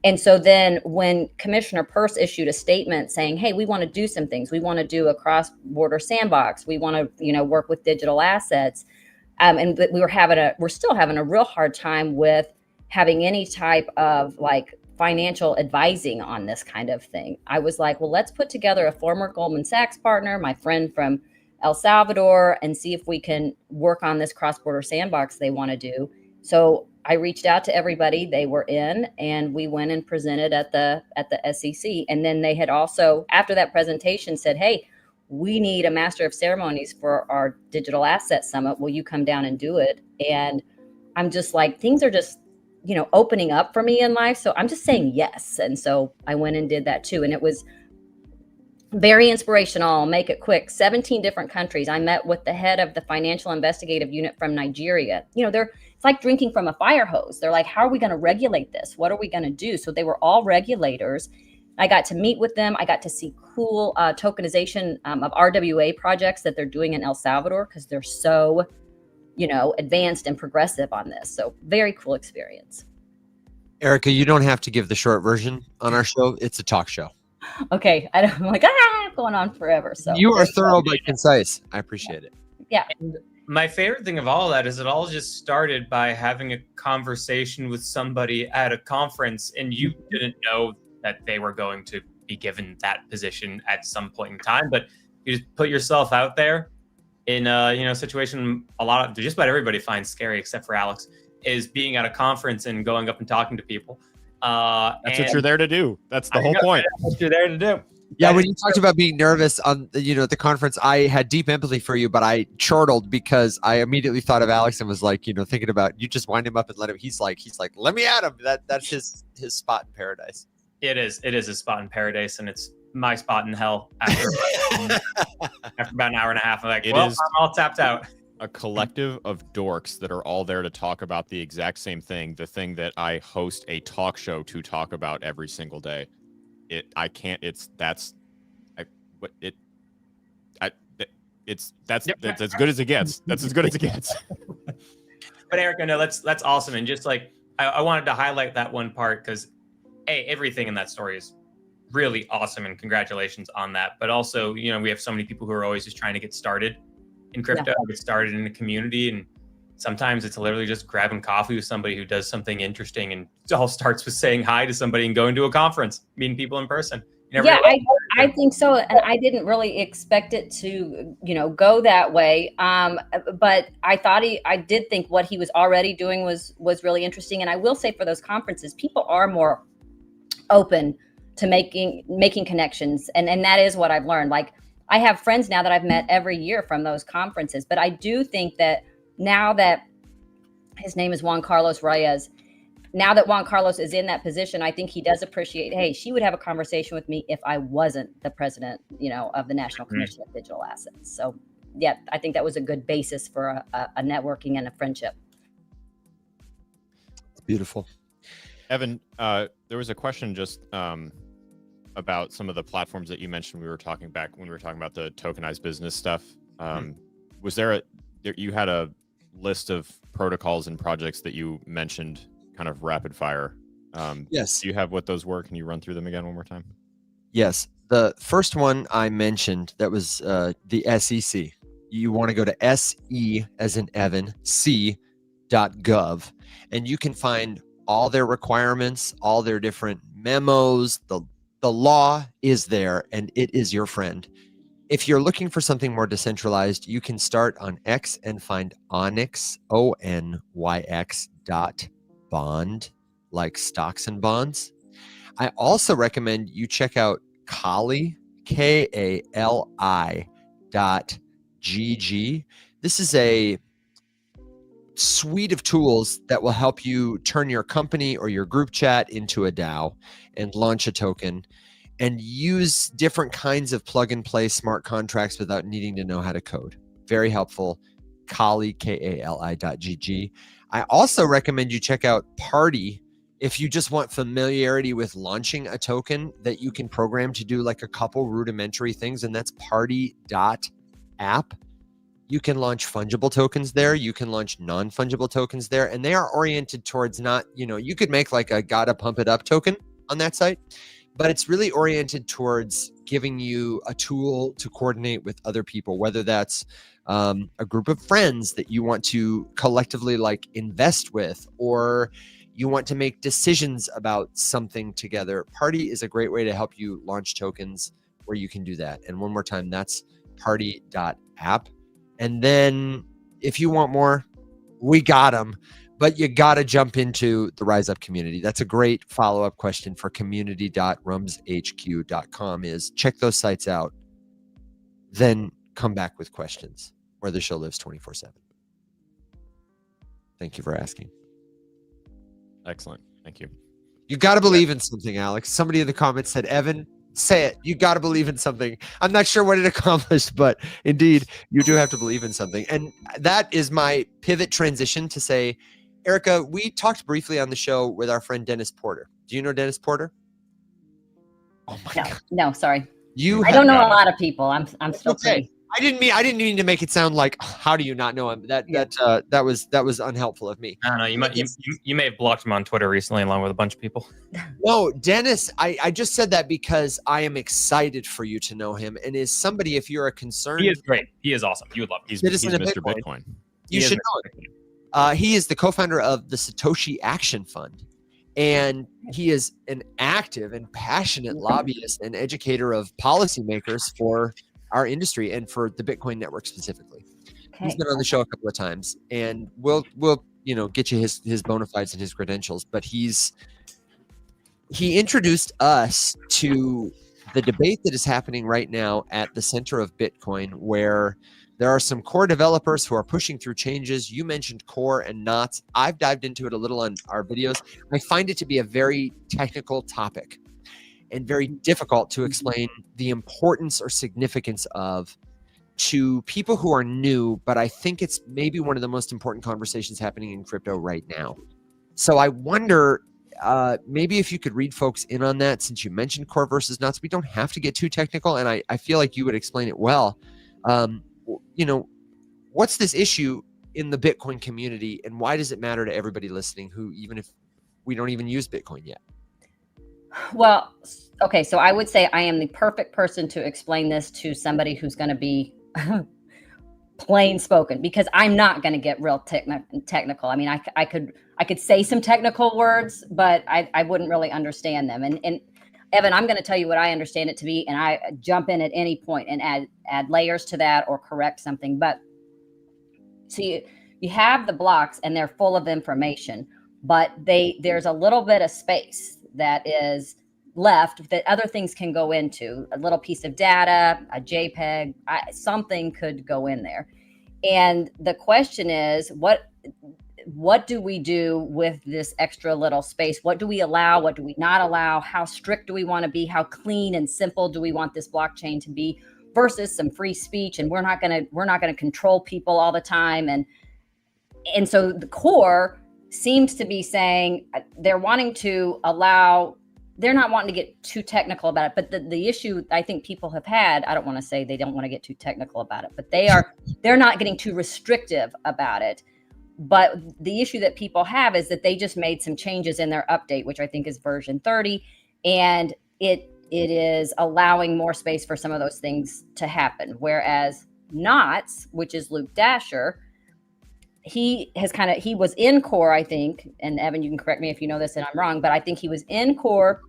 [SPEAKER 3] And so then when Commissioner Peirce issued a statement saying, hey, we want to do some things. We want to do a cross-border sandbox. We want to, work with digital assets. And we're still having a real hard time with having any type of like financial advising on this kind of thing. I was like, well, let's put together a former Goldman Sachs partner, my friend from El Salvador, and see if we can work on this cross-border sandbox they want to do. So I reached out to everybody, they were in, and we went and presented at the SEC. And then they had also, after that presentation, said, hey, we need a master of ceremonies for our digital asset summit. Will you come down and do it? And I'm just like, things are just, opening up for me in life. So I'm just saying yes. And so I went and did that too. And it was very inspirational. I'll make it quick. 17 different countries. I met with the head of the financial investigative unit from Nigeria. It's like drinking from a fire hose. They're like, how are we going to regulate this? What are we going to do? So they were all regulators. I got to meet with them. I got to see cool tokenization of RWA projects that they're doing in El Salvador, because they're so, advanced and progressive on this. So very cool experience.
[SPEAKER 1] Erica, you don't have to give the short version on our show. It's a talk show.
[SPEAKER 3] Okay. I'm like, going on forever. So
[SPEAKER 1] you are thorough but concise. I appreciate it.
[SPEAKER 3] Yeah.
[SPEAKER 5] And my favorite thing of all that is it all just started by having a conversation with somebody at a conference, and you didn't know that they were going to be given that position at some point in time, but you just put yourself out there in a situation just about everybody finds scary, except for Alex, is being at a conference and going up and talking to people.
[SPEAKER 4] That's what you're there to do. That's the whole point.
[SPEAKER 5] That's what you're there to do.
[SPEAKER 1] Yeah, when you talked about being nervous on at the conference, I had deep empathy for you, but I chortled because I immediately thought of Alex and was like, thinking about, you just wind him up and let him. He's like, let me at him. That's his spot in paradise.
[SPEAKER 5] It is a spot in paradise, and it's my spot in hell after about an hour and a half. I'm like, I'm all tapped out.
[SPEAKER 4] A collective of dorks that are all there to talk about the exact same thing, the thing that I host a talk show to talk about every single day. That's as good as it gets. That's as good as it gets.
[SPEAKER 5] But Erica, no, that's awesome. And just like, I wanted to highlight that one part because everything in that story is really awesome, and congratulations on that. But also, we have so many people who are always just trying to get started in crypto, get started in the community. And sometimes it's literally just grabbing coffee with somebody who does something interesting, and it all starts with saying hi to somebody and going to a conference, meeting people in person.
[SPEAKER 3] I think so. And I didn't really expect it to, go that way. But I did think what he was already doing was really interesting. And I will say, for those conferences, people are more open to making connections. And that is what I've learned. Like, I have friends now that I've met every year from those conferences. But I do think that now that his name is Juan Carlos Reyes, now that Juan Carlos is in that position, I think he does appreciate, hey, she would have a conversation with me if I wasn't the president, of the National Commission of Digital Assets. So yeah, I think that was a good basis for a networking and a friendship.
[SPEAKER 1] It's beautiful.
[SPEAKER 4] Evan, there was a question just about some of the platforms that you mentioned. When we were talking about the tokenized business stuff. Was you had a list of protocols and projects that you mentioned kind of rapid fire?
[SPEAKER 1] Yes.
[SPEAKER 4] Do you have what those were? Can you run through them again one more time?
[SPEAKER 1] Yes. The first one I mentioned, that was the SEC. You want to go to SE as in Evan, C.gov, and you can find all their requirements, all their different memos. The law is there, and it is your friend. If you're looking for something more decentralized, you can start on X and find Onyx, ONYX.bond, like stocks and bonds. I also recommend you check out Kali, KALI.GG. This is a suite of tools that will help you turn your company or your group chat into a DAO and launch a token and use different kinds of plug and play smart contracts without needing to know how to code. Very helpful. Kali, KALI.GG. I also recommend you check out Party if you just want familiarity with launching a token that you can program to do like a couple rudimentary things, and that's party.app. You can launch fungible tokens there. You can launch non-fungible tokens there, and they are oriented towards not, you could make like a gotta pump it up token on that site, but it's really oriented towards giving you a tool to coordinate with other people, whether that's a group of friends that you want to collectively like invest with, or you want to make decisions about something together. Party is a great way to help you launch tokens where you can do that. And one more time, that's party.app. And then if you want more, we got them. But you got to jump into the Rise Up community. That's a great follow-up question for community.rumshq.com is check those sites out, then come back with questions, where the show lives 24/7. Thank you for asking.
[SPEAKER 4] Excellent. Thank you.
[SPEAKER 1] You got to believe in something, Alex. Somebody in the comments said, Evan, say it. You got to believe in something. I'm not sure what it accomplished, but indeed, you do have to believe in something. And that is my pivot transition to say, Erica, we talked briefly on the show with our friend Dennis Porter. Do you know Dennis Porter? Oh my God.
[SPEAKER 3] No, sorry.
[SPEAKER 1] I
[SPEAKER 3] don't know a lot of people. I'm still
[SPEAKER 1] okay.
[SPEAKER 3] pretty.
[SPEAKER 1] I didn't mean to make it sound like, how do you not know him? That was unhelpful of me.
[SPEAKER 5] I don't know. You may have blocked him on Twitter recently, along with a bunch of people.
[SPEAKER 1] No, Dennis, I just said that because I am excited for you to know him, and is somebody, if you're a concerned,
[SPEAKER 5] He is great. He is awesome. You would love him.
[SPEAKER 4] He's
[SPEAKER 1] Citizen of
[SPEAKER 4] Mr.
[SPEAKER 1] Bitcoin.
[SPEAKER 4] Bitcoin.
[SPEAKER 1] You should know him. He is the co-founder of the Satoshi Action Fund, and he is an active and passionate lobbyist and educator of policymakers for our industry and for the Bitcoin network specifically. Okay. He's been on the show a couple of times, and we'll get you his bona fides and his credentials. But he introduced us to the debate that is happening right now at the center of Bitcoin, where there are some core developers who are pushing through changes. You mentioned core and knots. I've dived into it a little on our videos. I find it to be a very technical topic and very difficult to explain the importance or significance of to people who are new, but I think it's maybe one of the most important conversations happening in crypto right now. So I wonder, maybe if you could read folks in on that, since you mentioned core versus knots. We don't have to get too technical, and I feel like you would explain it well. What's this issue in the Bitcoin community, and why does it matter to everybody listening who, even if we don't even use Bitcoin yet?
[SPEAKER 3] Well, okay, so I would say I am the perfect person to explain this to somebody who's going to be plain spoken, because I'm not going to get real technical. I mean, I could say some technical words, but I wouldn't really understand them. And Evan, I'm going to tell you what I understand it to be, and I jump in at any point and add layers to that or correct something. But so you have the blocks, and they're full of information, but there's a little bit of space that is left that other things can go into. A little piece of data, a JPEG, something could go in there. And the question is, what do we do with this extra little space? What do we allow? What do we not allow? How strict do we want to be? How clean and simple do we want this blockchain to be versus some free speech? And we're not going to control people all the time. And so the core seems to be saying they're wanting to allow, they're not wanting to get too technical about it. But the issue I think people have had, I don't want to say they don't want to get too technical about it, but they're not getting too restrictive about it. But the issue that people have is that they just made some changes in their update, which I think is version 30, and it is allowing more space for some of those things to happen. Whereas Knots, which is Luke Dasher, he was in core, I think, and Evan, you can correct me if you know this and I'm wrong, but I think he was in core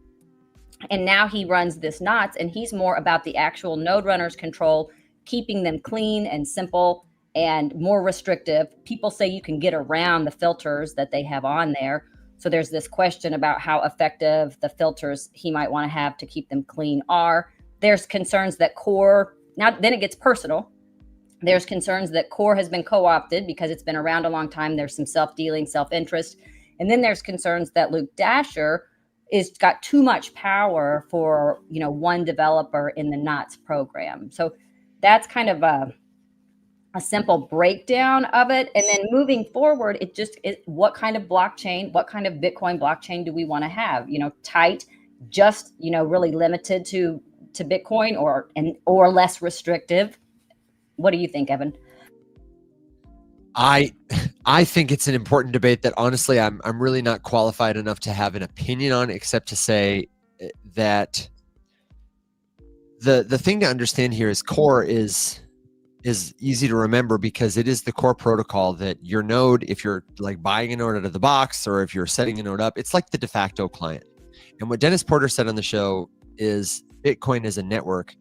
[SPEAKER 3] and now he runs this Knots, and he's more about the actual node runners control, keeping them clean and simple and more restrictive. People say you can get around the filters that they have on there. So there's this question about how effective the filters he might want to have to keep them clean are. There's concerns that core, now then it gets personal. There's concerns that core has been co-opted because it's been around a long time. There's some self-dealing, self-interest. And then there's concerns that Luke Dasher is got too much power for, one developer in the Knots program. So that's kind of a simple breakdown of it. And then moving forward, what kind of blockchain, what kind of Bitcoin blockchain do we want to have? Tight, just, really limited to Bitcoin or less restrictive. What do you think, Evan?
[SPEAKER 1] I think it's an important debate that honestly I'm really not qualified enough to have an opinion on, except to say that the thing to understand here is core is easy to remember because it is the core protocol that your node, if you're like buying a node out of the box or if you're setting a node up, it's like the de facto client. And what Dennis Porter said on the show is Bitcoin as a network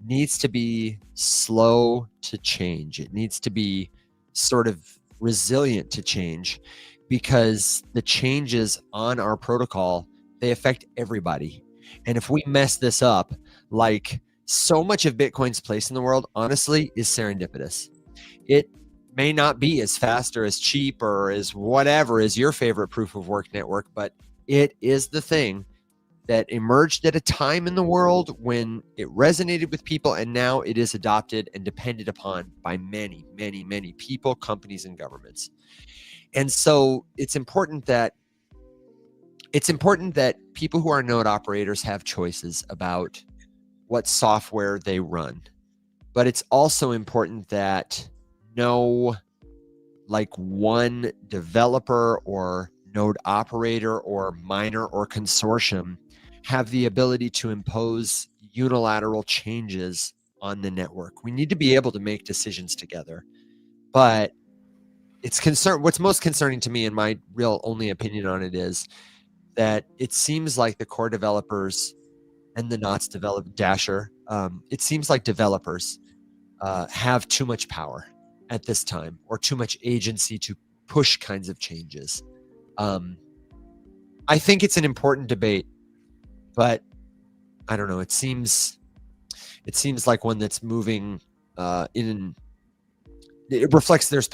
[SPEAKER 1] needs to be slow to change. It needs to be sort of resilient to change because the changes on our protocol, they affect everybody. And if we mess this up, like so much of Bitcoin's place in the world, honestly, is serendipitous. It may not be as fast or as cheap or as whatever is your favorite proof of work network, but it is the thing that emerged at a time in the world when it resonated with people, and now it is adopted and depended upon by many, many, many people, companies, and governments. And so it's important that people who are node operators have choices about what software they run. But it's also important that no one developer or node operator or miner or consortium have the ability to impose unilateral changes on the network. We need to be able to make decisions together. But what's most concerning to me, and my real only opinion on it, is that it seems like the core developers and the Knots Dasher, it seems like developers have too much power at this time or too much agency to push kinds of changes. I think it's an important debate, but I don't know. It seems like one that's moving it reflects there's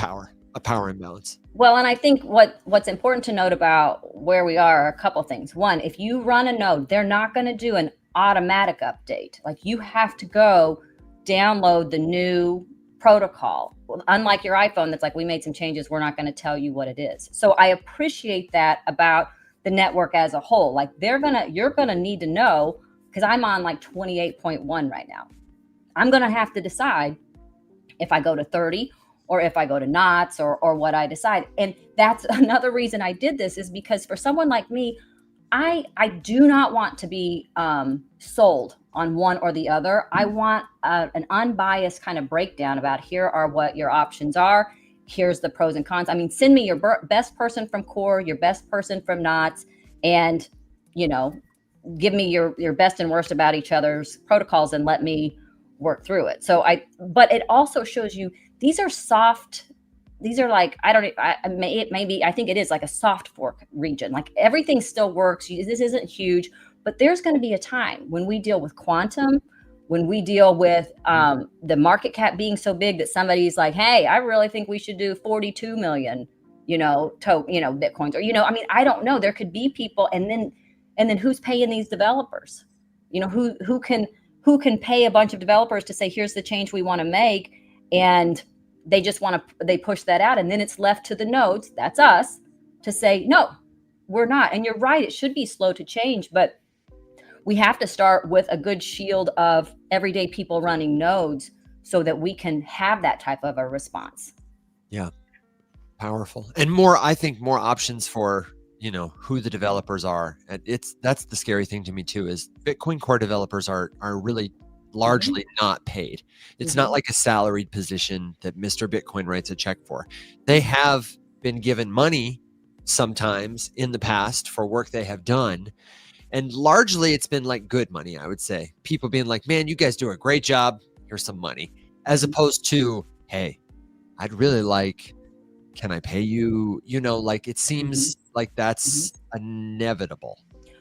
[SPEAKER 1] a power imbalance.
[SPEAKER 3] Well, and I think what's important to note about where we are a couple things. One, if you run a node, they're not going to do an automatic update. Like you have to go download the new protocol. Unlike your iPhone, that's like, we made some changes, we're not going to tell you what it is. So I appreciate that about the network as a whole. Like you're gonna need to know, because I'm on like 28.1 right now. I'm gonna have to decide if I go to 30 or if I go to Knots or what I decide. And that's another reason I did this, is because for someone like me, I do not want to be sold on one or the other. I want an unbiased kind of breakdown about here are what your options are. Here's the pros and cons. I mean, send me your best person from core, your best person from Knots, and, give me your best and worst about each other's protocols and let me work through it. But it also shows you, these are soft. These are like, I think it is like a soft fork region. Like everything still works. This isn't huge, But there's going to be a time when we deal with quantum, when we deal with the market cap being so big that somebody's like, hey, I really think we should do 42 million, Bitcoins, or, I mean, I don't know. There could be people. And then who's paying these developers? Who can pay a bunch of developers to say, here's the change we want to make. And they push that out. And then it's left to the nodes. That's us to say, no, we're not. And you're right. It should be slow to change, but we have to start with a good shield of everyday people running nodes so that we can have that type of a response.
[SPEAKER 1] Yeah. Powerful. And I think more options for, who the developers are. And that's the scary thing to me too, is Bitcoin Core developers are really largely not paid. It's not like a salaried position that Mr. Bitcoin writes a check for. They have been given money sometimes in the past for work they have done. And largely it's been like good money, I would say. People being like, man, you guys do a great job. Here's some money. As opposed to, hey, I'd really like, can I pay you? It seems like that's inevitable.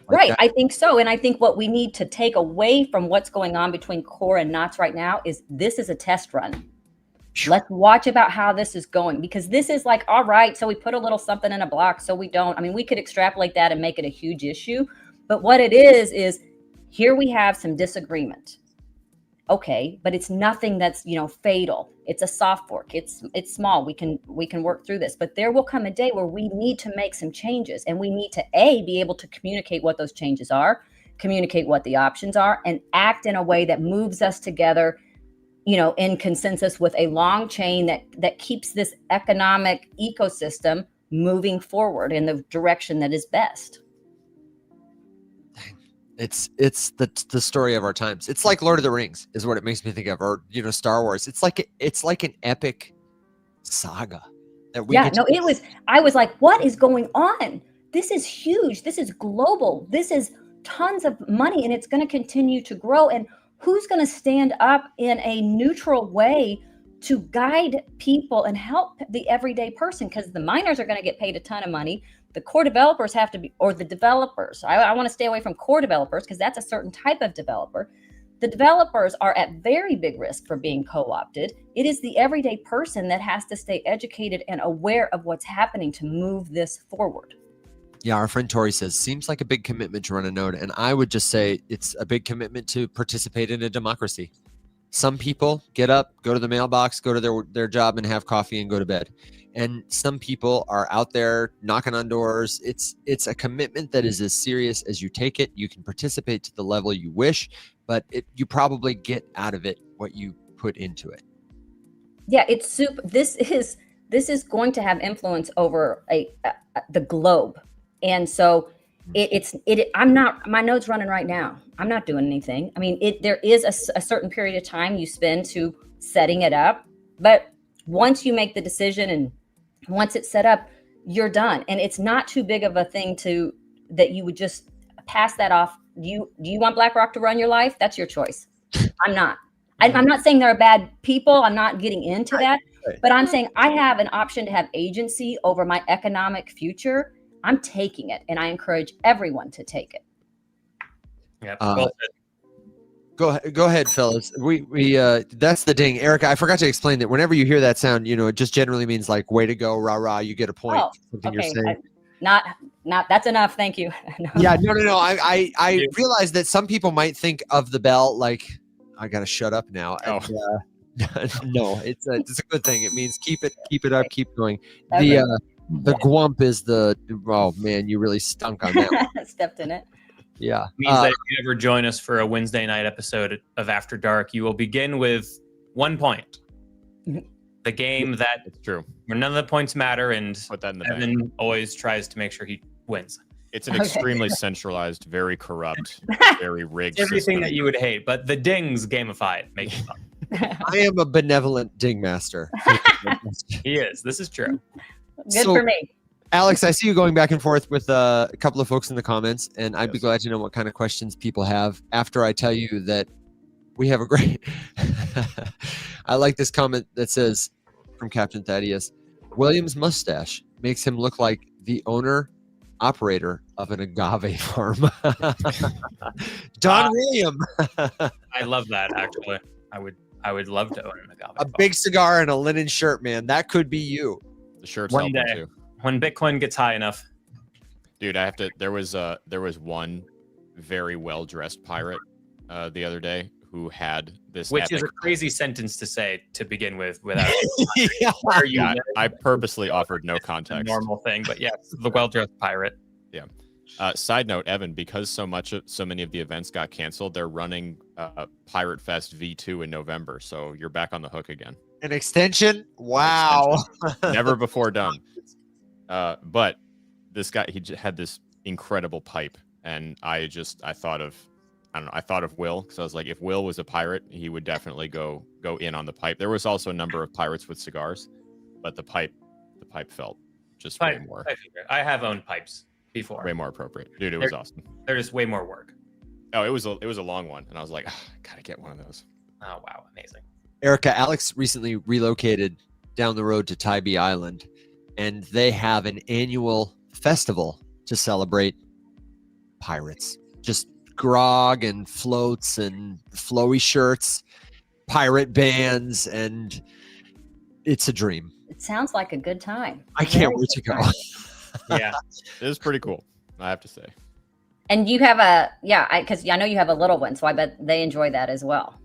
[SPEAKER 3] Right. I think so. And I think what we need to take away from what's going on between Core and Knots right now is this is a test run. Let's watch about how this is going, because this is like, all right, so we put a little something in a block so we don't. I mean, we could extrapolate that and make it a huge issue. But what it is here we have some disagreement. Okay, but it's nothing that's, fatal. It's a soft fork. It's small. We can work through this. But there will come a day where we need to make some changes, and we need to be able to communicate what those changes are, communicate what the options are, and act in a way that moves us together, in consensus with a long chain that keeps this economic ecosystem moving forward in the direction that is best.
[SPEAKER 1] It's the story of our times. It's like Lord of the Rings is what it makes me think of, or Star Wars. It's like an epic saga that we. Yeah, no,
[SPEAKER 3] I was like, what is going on? This is huge. This is global. This is tons of money, and it's going to continue to grow. And who's going to stand up in a neutral way to guide people and help the everyday person? Because the miners are going to get paid a ton of money. The core developers have to be, or the developers. I want to stay away from core developers because that's a certain type of developer. The developers are at very big risk for being co-opted. It is the everyday person that has to stay educated and aware of what's happening to move this forward.
[SPEAKER 1] Yeah, our friend Tori says, seems like a big commitment to run a node. And I would just say it's a big commitment to participate in a democracy. Some people get up, go to the mailbox, go to their job and have coffee and go to bed. And some people are out there knocking on doors. It's a commitment that is as serious as you take it. You can participate to the level you wish, but you probably get out of it what you put into it.
[SPEAKER 3] Yeah, it's super. This is going to have influence over the globe, and so I'm not. My node's running right now. I'm not doing anything. I mean, there is a certain period of time you spend to setting it up, but once you make the decision and once it's set up, you're done. And it's not too big of a thing that you would just pass that off. Do you want BlackRock to run your life? That's your choice. I'm not. I'm not saying they're bad people. I'm not getting into that. But I'm saying I have an option to have agency over my economic future. I'm taking it, and I encourage everyone to take it.
[SPEAKER 5] Yeah.
[SPEAKER 1] Go ahead, fellas. We that's the ding. Erica, I forgot to explain that whenever you hear that sound, it just generally means like way to go, rah rah, you get a point.
[SPEAKER 3] Something okay. You're saying. Not that's enough. Thank you. No.
[SPEAKER 1] Yeah, no. I realize that some people might think of the bell like I gotta shut up now. And, no, it's a good thing. It means keep it up, keep going. Okay. The gwump is oh man, you really stunk on that one.
[SPEAKER 3] Stepped in it.
[SPEAKER 1] Yeah.
[SPEAKER 5] It means that if you ever join us for a Wednesday night episode of After Dark, you will begin with 1 point. The game that
[SPEAKER 4] it's true.
[SPEAKER 5] Where none of the points matter, and
[SPEAKER 4] put that in the
[SPEAKER 5] Evan
[SPEAKER 4] bank.
[SPEAKER 5] Always tries to make sure he wins.
[SPEAKER 4] It's an extremely centralized, very corruct, very rigged
[SPEAKER 5] everything
[SPEAKER 4] system.
[SPEAKER 5] That you would hate, but the dings gamify it, make it fun.
[SPEAKER 1] I am a benevolent ding master.
[SPEAKER 5] He is. This is true.
[SPEAKER 3] Good for me.
[SPEAKER 1] Alex, I see you going back and forth with a couple of folks in the comments, and I'd be glad to know what kind of questions people have after I tell you that we have a great... I like this comment that says, from Captain Thaddeus, William's mustache makes him look like the owner operator of an agave farm. Don William.
[SPEAKER 5] I love that, actually. I would love to own an agave
[SPEAKER 1] A
[SPEAKER 5] farm.
[SPEAKER 1] big cigar and a linen shirt, man. That could be you.
[SPEAKER 4] The shirt's
[SPEAKER 5] One
[SPEAKER 4] helping
[SPEAKER 5] day.
[SPEAKER 4] too.
[SPEAKER 5] When Bitcoin gets high enough.
[SPEAKER 4] Dude, I have to. There was one very well dressed pirate the other day who had this.
[SPEAKER 5] Which is a
[SPEAKER 4] epic-
[SPEAKER 5] crazy sentence to say to begin with without
[SPEAKER 1] Yeah.
[SPEAKER 5] What are you
[SPEAKER 4] Yeah, I purposely offered no
[SPEAKER 5] a
[SPEAKER 4] context.
[SPEAKER 5] normal thing, but yes, the well-dressed pirate.
[SPEAKER 4] Side note, Evan, because so many of the events got canceled, they're running Pirate Fest V2 in November, so you're back on the hook again.
[SPEAKER 1] An extension? Wow.
[SPEAKER 4] Never before done. But this guy, had this incredible pipe, and I thought of Will, because I was like, if Will was a pirate, he would definitely go in on the pipe. There was also a number of pirates with cigars, but the pipe felt just way more
[SPEAKER 5] I have owned pipes before.
[SPEAKER 4] way more appropriate. Dude, it was awesome.
[SPEAKER 5] They're just way more work.
[SPEAKER 4] Oh, it was a long one, and I was like, I gotta get one of those.
[SPEAKER 5] Oh wow, amazing.
[SPEAKER 1] Erica, Alex recently relocated down the road to Tybee Island, and they have an annual festival to celebrate pirates. Just grog and floats and flowy shirts, pirate bands, and it's a dream.
[SPEAKER 3] It sounds like a good time.
[SPEAKER 1] I can't wait to go.
[SPEAKER 5] Yeah.
[SPEAKER 4] It was pretty cool, I have to say.
[SPEAKER 3] And you have because I know you have a little one, so I bet they enjoy that as well.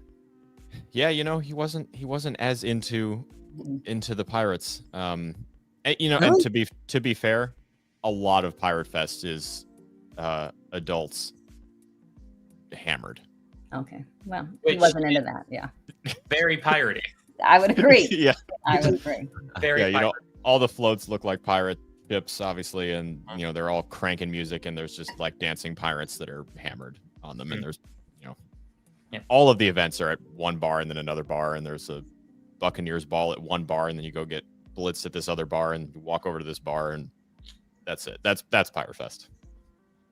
[SPEAKER 4] Yeah, he wasn't as into the pirates. And to be fair, a lot of Pirate Fest is adults hammered.
[SPEAKER 3] Okay. Well, he
[SPEAKER 5] Which-
[SPEAKER 3] wasn't into that. Yeah.
[SPEAKER 5] Very piratey.
[SPEAKER 3] I would agree.
[SPEAKER 4] Yeah,
[SPEAKER 3] I would agree.
[SPEAKER 5] Very
[SPEAKER 4] yeah.
[SPEAKER 5] pirate.
[SPEAKER 4] All the floats look like pirate ships, obviously, and they're all cranking music, and there's just like dancing pirates that are hammered on them, and there's all of the events are at one bar and then another bar, and there's a Buccaneers ball at one bar, and then you go get blitzed at this other bar, and you walk over to this bar, and that's it. That's Pirate Fest.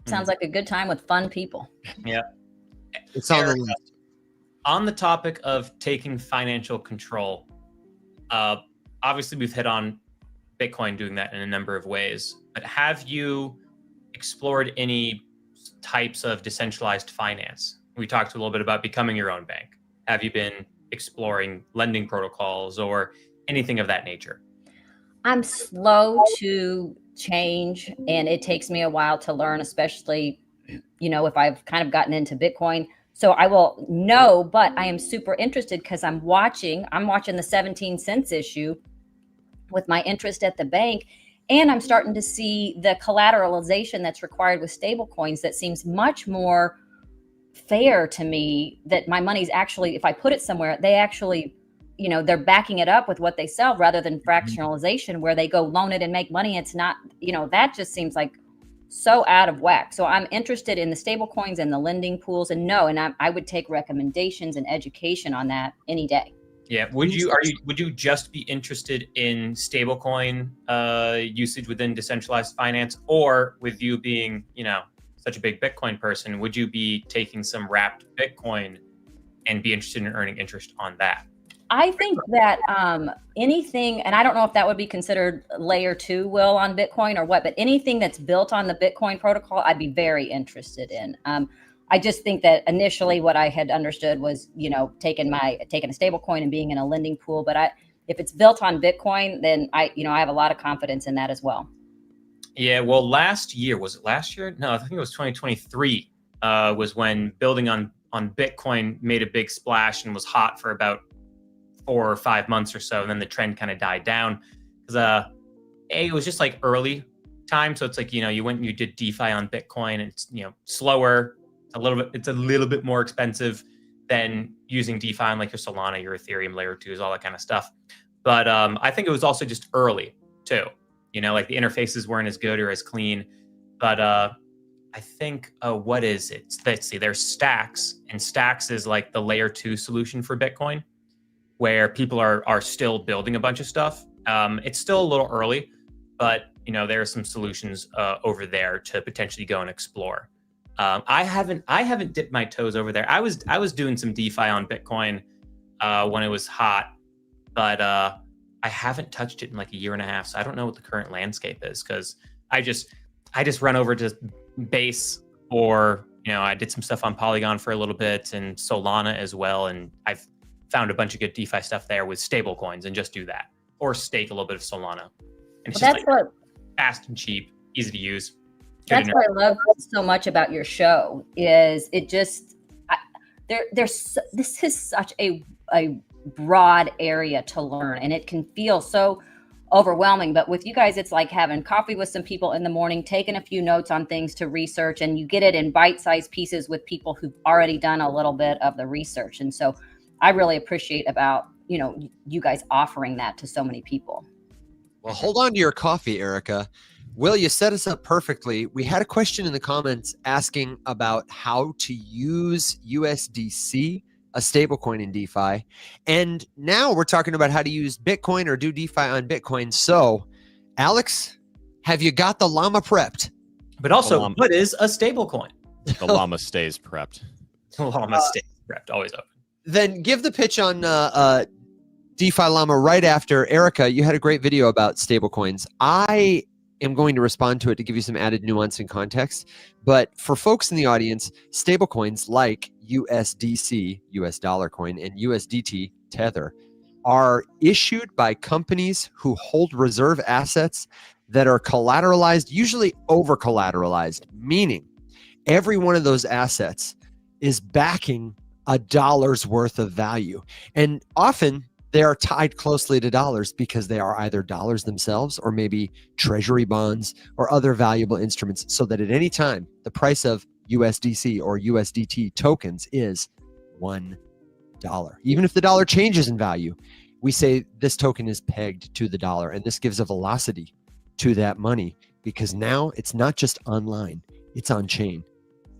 [SPEAKER 3] Sounds like a good time with fun people.
[SPEAKER 5] Yeah.
[SPEAKER 1] It's on the
[SPEAKER 5] Erica,
[SPEAKER 1] list.
[SPEAKER 5] On the topic of taking financial control, obviously we've hit on Bitcoin doing that in a number of ways, but have you explored any types of decentralized finance? We talked a little bit about becoming your own bank. Have you been exploring lending protocols or anything of that nature?
[SPEAKER 3] I'm slow to change, and it takes me a while to learn, especially, if I've kind of gotten into Bitcoin. So I will know, but I am super interested because I'm watching the 17 cents issue with my interest at the bank. And I'm starting to see the collateralization that's required with stable coins that seems much more fair to me, that my money's actually, if I put it somewhere, they actually, they're backing it up with what they sell rather than fractionalization where they go loan it and make money. It's not, that just seems like so out of whack. So I'm interested in the stable coins and the lending pools, and I would take recommendations and education on that any day.
[SPEAKER 5] Yeah. Would you just be interested in stablecoin usage within decentralized finance, or with you being, such a big Bitcoin person, would you be taking some wrapped Bitcoin and be interested in earning interest on that?
[SPEAKER 3] I think that anything, and I don't know if that would be considered layer 2, Will, on Bitcoin or what, but anything that's built on the Bitcoin protocol, I'd be very interested in. I just think that initially what I had understood was, taking a stable coin and being in a lending pool. But if it's built on Bitcoin, then I have a lot of confidence in that as well.
[SPEAKER 5] Yeah. Well, was it last year? No, I think it was 2023 was when building on Bitcoin made a big splash and was hot for about 4 or 5 months or so. And then the trend kind of died down because it was just like early time. So it's like, you went and you did DeFi on Bitcoin, and it's, slower. It's a little bit more expensive than using DeFi on like your Solana, your Ethereum layer 2s, all that kind of stuff. But I think it was also just early too. Like the interfaces weren't as good or as clean. But I think, what is it? Let's see, there's Stacks, and Stacks is like the layer 2 solution for Bitcoin, where people are still building a bunch of stuff. It's still a little early, but there are some solutions over there to potentially go and explore. I haven't dipped my toes over there. I was doing some DeFi on Bitcoin when it was hot, but I haven't touched it in like a year and a half. So I don't know what the current landscape is, because I just run over to Base, or I did some stuff on Polygon for a little bit and Solana as well, and I've found a bunch of good DeFi stuff there with stable coins, and just do that, or stake a little bit of Solana. And it's just like fast and cheap, easy to use.
[SPEAKER 3] That's what I love so much about your show is it just this is such a broad area to learn, and it can feel so overwhelming. But with you guys, it's like having coffee with some people in the morning, taking a few notes on things to research, and you get it in bite-sized pieces with people who've already done a little bit of the research. And so I really appreciate about you guys offering that to so many people.
[SPEAKER 1] Well, hold on to your coffee, Erica. Will, you set us up perfectly. We had a question in the comments asking about how to use USDC, a stablecoin in DeFi. And now we're talking about how to use Bitcoin or do DeFi on Bitcoin. So, Alex, have you got the llama prepped?
[SPEAKER 5] But also, what is a stablecoin?
[SPEAKER 4] The llama stays prepped.
[SPEAKER 5] The llama stays prepped, always open.
[SPEAKER 1] Then give the pitch on DeFi Llama right after. Erica, you had a great video about stablecoins. I am going to respond to it to give you some added nuance and context. But for folks in the audience, stablecoins like USDC, US dollar coin, and USDT, Tether, are issued by companies who hold reserve assets that are collateralized, usually over collateralized, meaning every one of those assets is backing a dollar's worth of value. And often they are tied closely to dollars because they are either dollars themselves or maybe treasury bonds or other valuable instruments, so that at any time the price of USDC or USDT tokens is $1. Even if the dollar changes in value, we say this token is pegged to the dollar, and this gives a velocity to that money because now it's not just online, it's on chain.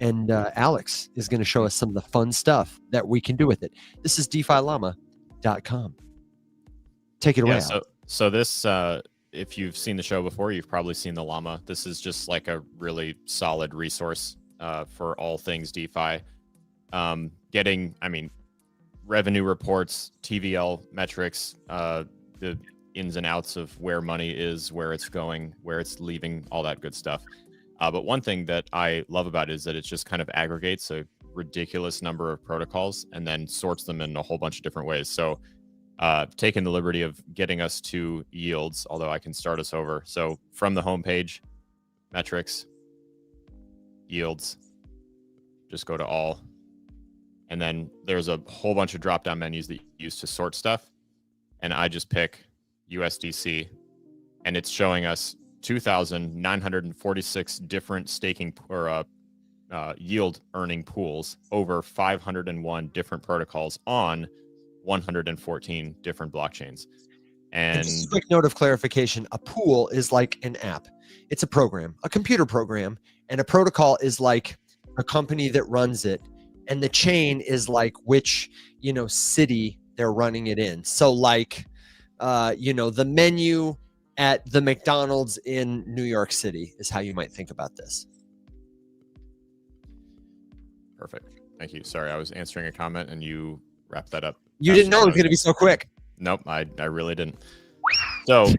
[SPEAKER 1] And Alex is going to show us some of the fun stuff that we can do with it. This is DeFiLlama.com. Take it away.
[SPEAKER 4] Yeah, so this, if you've seen the show before, you've probably seen the llama. This is just like a really solid resource for all things DeFi. Getting, revenue reports, TVL metrics, the ins and outs of where money is, where it's going, where it's leaving, all that good stuff. But one thing that I love about it is that it just kind of aggregates a ridiculous number of protocols and then sorts them in a whole bunch of different ways. So taking the liberty of getting us to yields, although I can start us over. So from the homepage, metrics, yields, just go to all. And then there's a whole bunch of drop-down menus that you use to sort stuff. And I just pick USDC, and it's showing us 2,946 different staking or yield earning pools over 501 different protocols on 114 different blockchains. And
[SPEAKER 1] just a quick note of clarification, a pool is like an app. It's a program, a computer program, and a protocol is like a company that runs it, and the chain is like which city they're running it in. So like the menu at the McDonald's in New York City is how you might think about this.
[SPEAKER 4] Perfect. Thank you. Sorry, I was answering a comment and you wrapped that up.
[SPEAKER 1] You didn't know it was going to be so quick.
[SPEAKER 4] Nope, I really didn't. So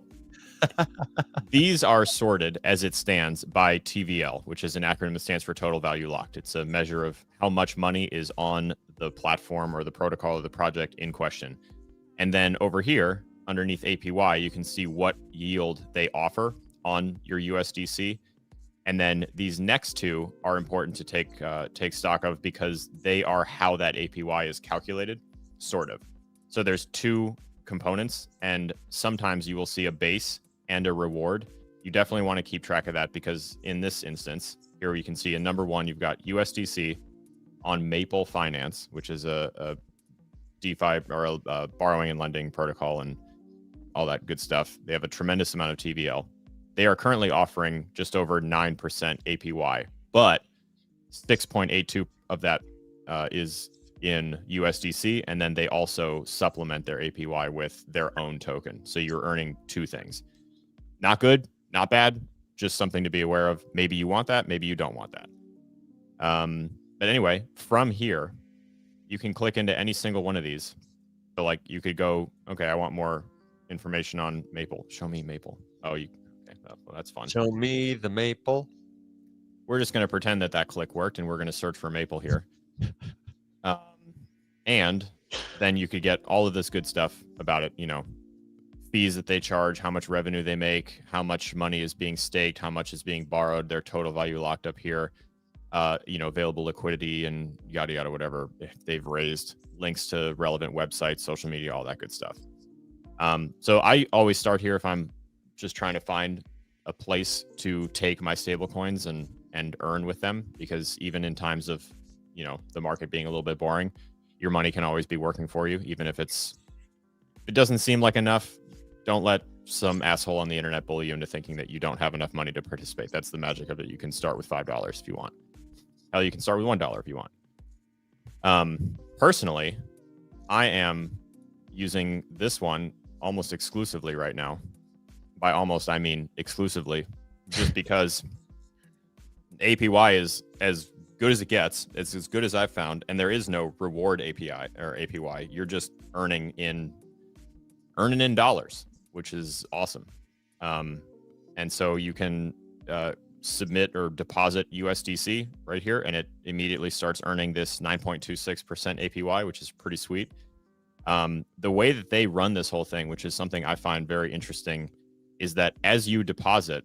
[SPEAKER 4] these are sorted as it stands by TVL, which is an acronym that stands for total value locked. It's a measure of how much money is on the platform or the protocol or the project in question. And then over here, underneath APY, you can see what yield they offer on your USDC. And then these next two are important to take stock of because they are how that APY is calculated, sort of. So there's two components, and sometimes you will see a base and a reward. You definitely want to keep track of that because in this instance, here you can see in number one, you've got USDC on Maple Finance, which is a DeFi or a borrowing and lending protocol and all that good stuff. They have a tremendous amount of TVL. They are currently offering just over 9% APY, but 6.82 of that is in USDC, and then they also supplement their APY with their own token. So you're earning two things. Not good, not bad, just something to be aware of. Maybe you want that, maybe you don't want that. But anyway, from here, you can click into any single one of these. So like you could go, okay, I want more information on Maple. Show me Maple. Oh, okay, well, that's fun.
[SPEAKER 1] Show me the Maple.
[SPEAKER 4] we're just going to pretend that click worked, and we're going to search for maple here. And then you could get all of this good stuff about it, fees that they charge, how much revenue they make, how much money is being staked, how much is being borrowed, their total value locked up here, available liquidity and yada, yada, whatever if they've raised, links to relevant websites, social media, all that good stuff. So I always start here if I'm just trying to find a place to take my stable coins and earn with them, because even in times of, the market being a little bit boring, your money can always be working for you, even if it doesn't seem like enough. Don't let some asshole on the internet bully you into thinking that you don't have enough money to participate. That's the magic of it. You can start with $5 if you want. Hell, you can start with $1 if you want. Personally, I am using this one almost exclusively right now. By almost, I mean exclusively, just because APY is as good as it gets. It's as good as I've found, and there is no reward API or APY. You're just earning in dollars, which is awesome. And so you can submit or deposit USDC right here, and it immediately starts earning this 9.26% APY, which is pretty sweet. The way that they run this whole thing, which is something I find very interesting, is that as you deposit,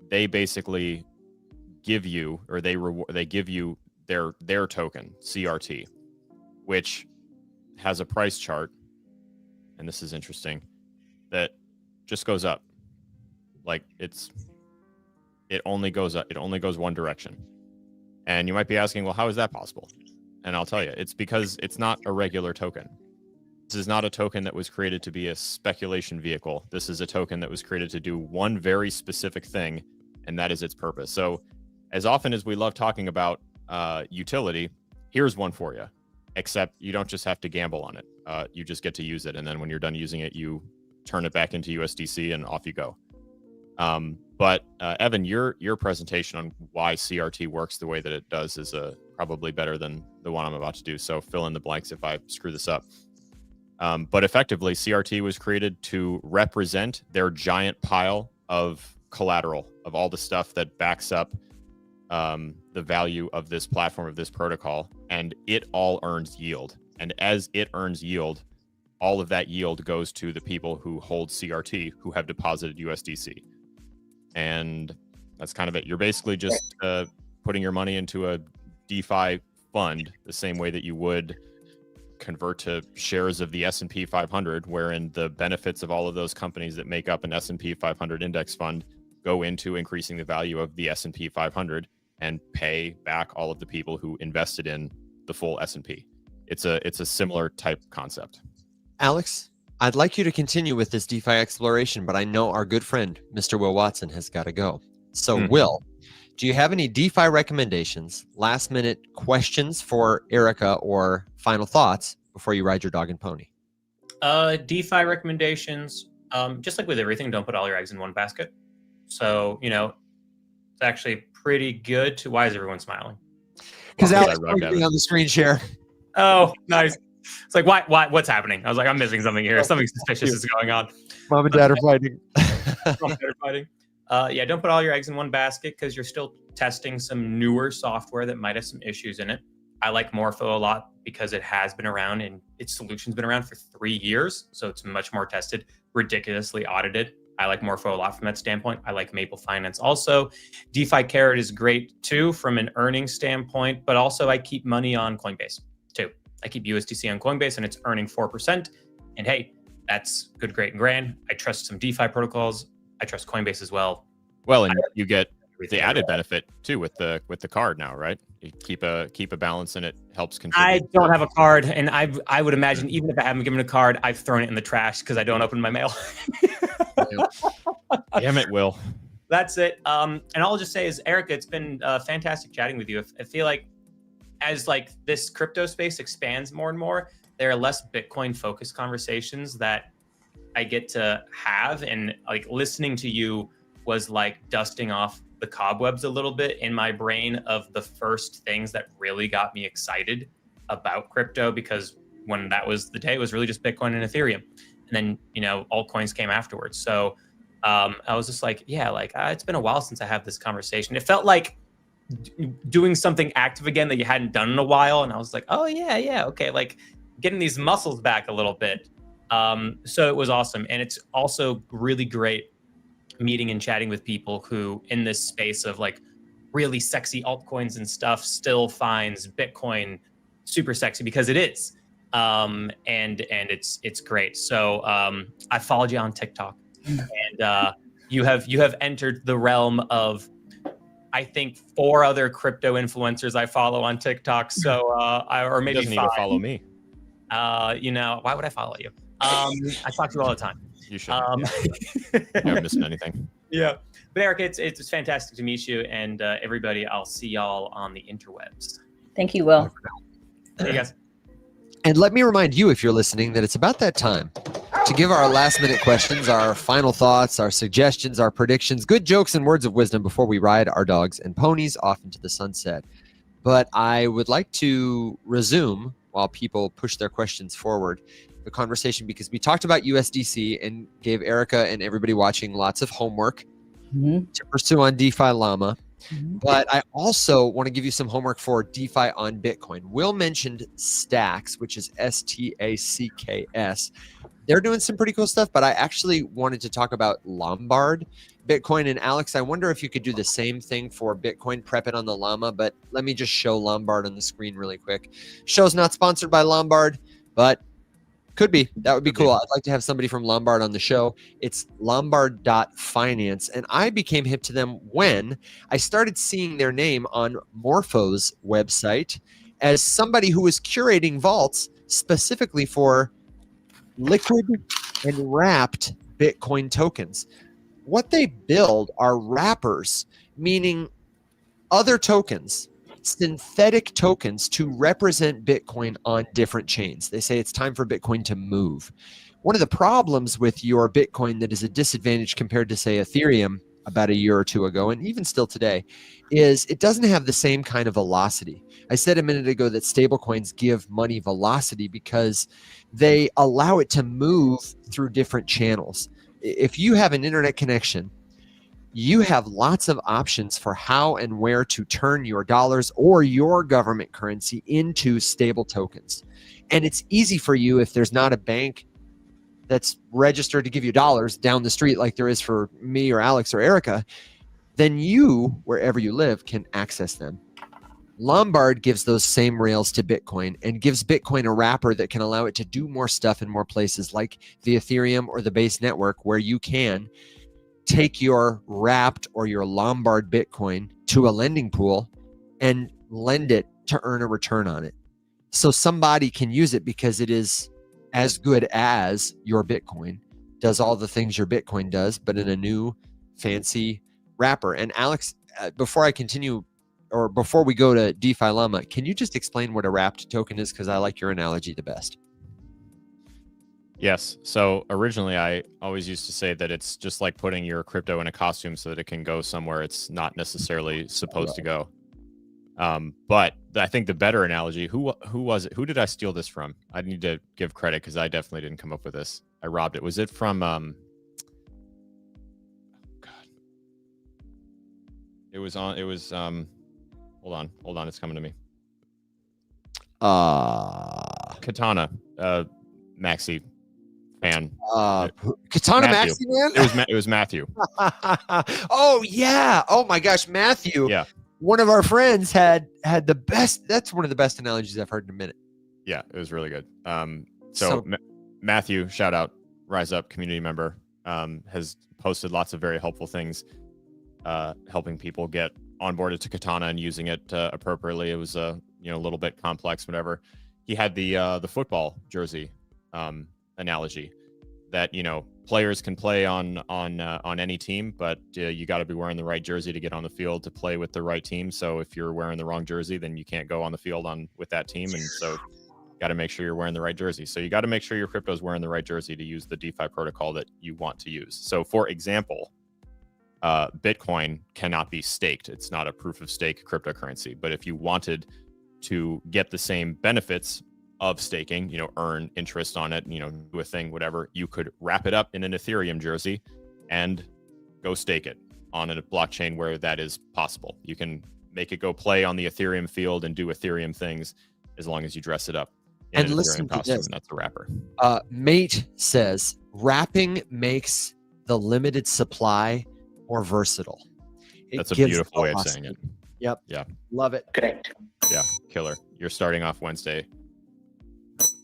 [SPEAKER 4] they basically give you, or they give you their token, CRT, which has a price chart, and this is interesting, that just goes up. Like it only goes up. It only goes one direction. And you might be asking, well, how is that possible? And I'll tell you, it's because it's not a regular token. This is not a token that was created to be a speculation vehicle. This is a token that was created to do one very specific thing, and that is its purpose. So as often as we love talking about utility, here's one for you, except you don't just have to gamble on it. You just get to use it. And then when you're done using it, you turn it back into USDC and off you go. But Evan, your presentation on why CRT works the way that it does is probably better than the one I'm about to do. So fill in the blanks if I screw this up. But effectively, CRT was created to represent their giant pile of collateral, of all the stuff that backs up the value of this platform, of this protocol, and it all earns yield. And as it earns yield, all of that yield goes to the people who hold CRT, who have deposited USDC. And that's kind of it. You're basically just putting your money into a DeFi fund the same way that you would convert to shares of the S&P 500, wherein the benefits of all of those companies that make up an S&P 500 index fund go into increasing the value of the S&P 500 and pay back all of the people who invested in the full S&P. It's a similar type concept.
[SPEAKER 1] Alex, I'd like you to continue with this DeFi exploration, but I know our good friend, Mr. Will Watson, has got to go. So Will, do you have any DeFi recommendations, last minute questions for Erica, or final thoughts before you ride your dog and pony?
[SPEAKER 5] DeFi recommendations, just like with everything, don't put all your eggs in one basket. So, it's actually pretty good to, why is everyone smiling?
[SPEAKER 1] Because Alex on the screen share.
[SPEAKER 5] Oh, nice. It's like, why, what's happening? I was like, I'm missing something here. Something suspicious is going on.
[SPEAKER 1] Mom and dad are fighting.
[SPEAKER 5] Mom and dad are fighting. Yeah, don't put all your eggs in one basket, because you're still testing some newer software that might have some issues in it. I like Morpho a lot because it has been around and its solution's been around for 3 years. So it's much more tested, ridiculously audited. I like Morpho a lot from that standpoint. I like Maple Finance also. DeFi Carrot is great too from an earning standpoint, but also I keep money on Coinbase too. I keep USDC on Coinbase and it's earning 4%. And hey, that's good, great, and grand. I trust some DeFi protocols. I trust Coinbase as well.
[SPEAKER 4] Well, and you get the added benefit too with the card now, right? You keep a balance and it helps contribute.
[SPEAKER 5] I don't have a card, and I would imagine even if I haven't given a card, I've thrown it in the trash because I don't open my mail.
[SPEAKER 4] Damn it, Will.
[SPEAKER 5] That's it. And all I'll just say is, Erica, it's been fantastic chatting with you. I feel like as like this crypto space expands more and more, there are less Bitcoin focused conversations that I get to have, and like listening to you was like dusting off the cobwebs a little bit in my brain of the first things that really got me excited about crypto, because when that was the day, it was really just Bitcoin and Ethereum. And then, altcoins came afterwards. So I was just like, yeah, like it's been a while since I have this conversation. It felt like doing something active again that you hadn't done in a while. And I was like, oh yeah, okay, like getting these muscles back a little bit. So it was awesome. And it's also really great meeting and chatting with people who in this space of like really sexy altcoins and stuff still finds Bitcoin super sexy, because it is. And it's great. So I followed you on TikTok, and you have entered the realm of, I think, 4 other crypto influencers I follow on TikTok. So or maybe
[SPEAKER 4] doesn't
[SPEAKER 5] 5.
[SPEAKER 4] even follow me.
[SPEAKER 5] You know, why would I follow you? I talk to you all the time.
[SPEAKER 4] You should. Never missing anything.
[SPEAKER 5] Yeah. But Eric, it's fantastic to meet you, and everybody, I'll see y'all on the interwebs.
[SPEAKER 3] Thank you, Will.
[SPEAKER 5] Hey guys.
[SPEAKER 1] And let me remind you, if you're listening, that it's about that time to give our last minute questions, our final thoughts, our suggestions, our predictions, good jokes and words of wisdom before we ride our dogs and ponies off into the sunset. But I would like to resume, while people push their questions forward, the conversation, because we talked about USDC and gave Erica and everybody watching lots of homework to pursue on DeFi Llama. But I also want to give you some homework for DeFi on Bitcoin. Will mentioned Stacks, which is STACKS. They're doing some pretty cool stuff, but I actually wanted to talk about Lombard Bitcoin. And Alex, I wonder if you could do the same thing for Bitcoin, prep it on the Llama, but let me just show Lombard on the screen really quick. Show's not sponsored by Lombard, but could be. That would be cool. I'd like to have somebody from Lombard on the show. It's lombard.finance. And I became hip to them when I started seeing their name on Morpho's website as somebody who was curating vaults specifically for liquid and wrapped Bitcoin tokens. What they build are wrappers, meaning other tokens, synthetic tokens to represent Bitcoin on different chains. They say it's time for Bitcoin to move. One of the problems with your Bitcoin that is a disadvantage compared to, say, Ethereum about a year or two ago, and even still today, is it doesn't have the same kind of velocity. I said a minute ago that stablecoins give money velocity because they allow it to move through different channels. If you have an internet connection, you have lots of options for how and where to turn your dollars or your government currency into stable tokens. And it's easy for you if there's not a bank that's registered to give you dollars down the street like there is for me or Alex or Erica, then you, wherever you live, can access them. Lombard gives those same rails to Bitcoin and gives Bitcoin a wrapper that can allow it to do more stuff in more places, like the Ethereum or the Base network, where you can take your wrapped or your Lombard Bitcoin to a lending pool and lend it to earn a return on it. So somebody can use it because it is as good as your Bitcoin, does all the things your Bitcoin does, but in a new fancy wrapper. And Alex, before I continue, or before we go to DeFi Llama, can you just explain what a wrapped token is? Because I like your analogy the best.
[SPEAKER 4] Yes. So originally, I always used to say that it's just like putting your crypto in a costume so that it can go somewhere it's not necessarily supposed to go. But I think the better analogy, who was it? Who did I steal this from? I need to give credit because I definitely didn't come up with this. I robbed it. Was it from God. It was hold on, it's coming to me. Katana, Maxi fan.
[SPEAKER 1] Katana
[SPEAKER 4] Matthew.
[SPEAKER 1] Maxi, man?
[SPEAKER 4] It was Matthew.
[SPEAKER 1] Oh yeah. Oh my gosh, Matthew.
[SPEAKER 4] Yeah.
[SPEAKER 1] One of our friends had the best. That's one of the best analogies I've heard in a minute.
[SPEAKER 4] Yeah, it was really good. So Matthew, shout out, Rise Up community member, has posted lots of very helpful things, helping people get onboarded to Katana and using it appropriately. It was a little bit complex, whatever. He had the football jersey analogy that players can play on any team, but you got to be wearing the right jersey to get on the field to play with the right team. So if you're wearing the wrong jersey, then you can't go on the field with that team, and so got to make sure you're wearing the right jersey. So you got to make sure your crypto is wearing the right jersey to use the DeFi protocol that you want to use. So for example, Bitcoin cannot be staked. It's not a proof of stake cryptocurrency. But if you wanted to get the same benefits of staking, earn interest on it, do a thing, whatever, you could wrap it up in an Ethereum jersey and go stake it on a blockchain where that is possible. You can make it go play on the Ethereum field and do Ethereum things, as long as you dress it up in
[SPEAKER 1] And
[SPEAKER 4] an
[SPEAKER 1] listen
[SPEAKER 4] Ethereum
[SPEAKER 1] to
[SPEAKER 4] costume,
[SPEAKER 1] this.
[SPEAKER 4] and that's a wrapper.
[SPEAKER 1] Mate says wrapping makes the limited supply more versatile.
[SPEAKER 4] That's a beautiful way of saying it.
[SPEAKER 1] Yep.
[SPEAKER 4] Yeah.
[SPEAKER 1] Love it.
[SPEAKER 2] Correct.
[SPEAKER 4] Yeah, killer. You're starting off Wednesday.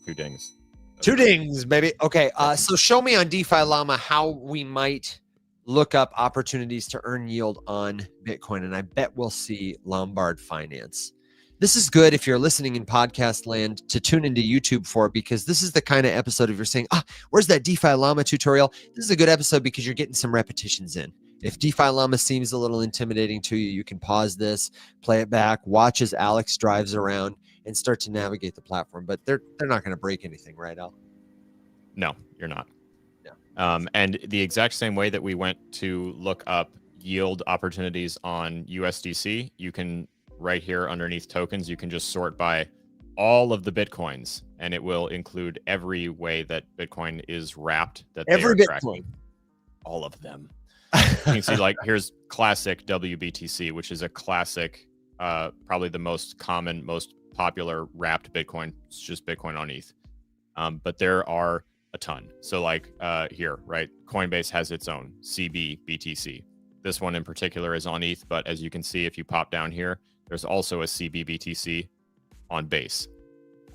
[SPEAKER 4] 2 dings.
[SPEAKER 1] 2 dings, baby. Okay. So show me on DeFi Llama how we might look up opportunities to earn yield on Bitcoin. And I bet we'll see Lombard Finance. This is good if you're listening in podcast land to tune into YouTube for, because this is the kind of episode if you're saying, where's that DeFi Llama tutorial? This is a good episode because you're getting some repetitions in. If DeFi Llama seems a little intimidating to you, you can pause this, play it back, watch as Alex drives around and start to navigate the platform. But they're not going to break anything, right, Al?
[SPEAKER 4] No, you're not.
[SPEAKER 1] Yeah.
[SPEAKER 4] And the exact same way that we went to look up yield opportunities on USDC, you can right here underneath tokens, you can just sort by all of the Bitcoins, and it will include every way that Bitcoin is wrapped. That
[SPEAKER 1] Every
[SPEAKER 4] they are
[SPEAKER 1] Bitcoin.
[SPEAKER 4] tracking. All of them. You can see, like, here's classic WBTC, which is a classic, probably the most common, most popular wrapped Bitcoin. It's just Bitcoin on ETH. But there are a ton. So like here, right? Coinbase has its own CB BTC. This one in particular is on ETH, but as you can see, if you pop down here, there's also a CB BTC on Base.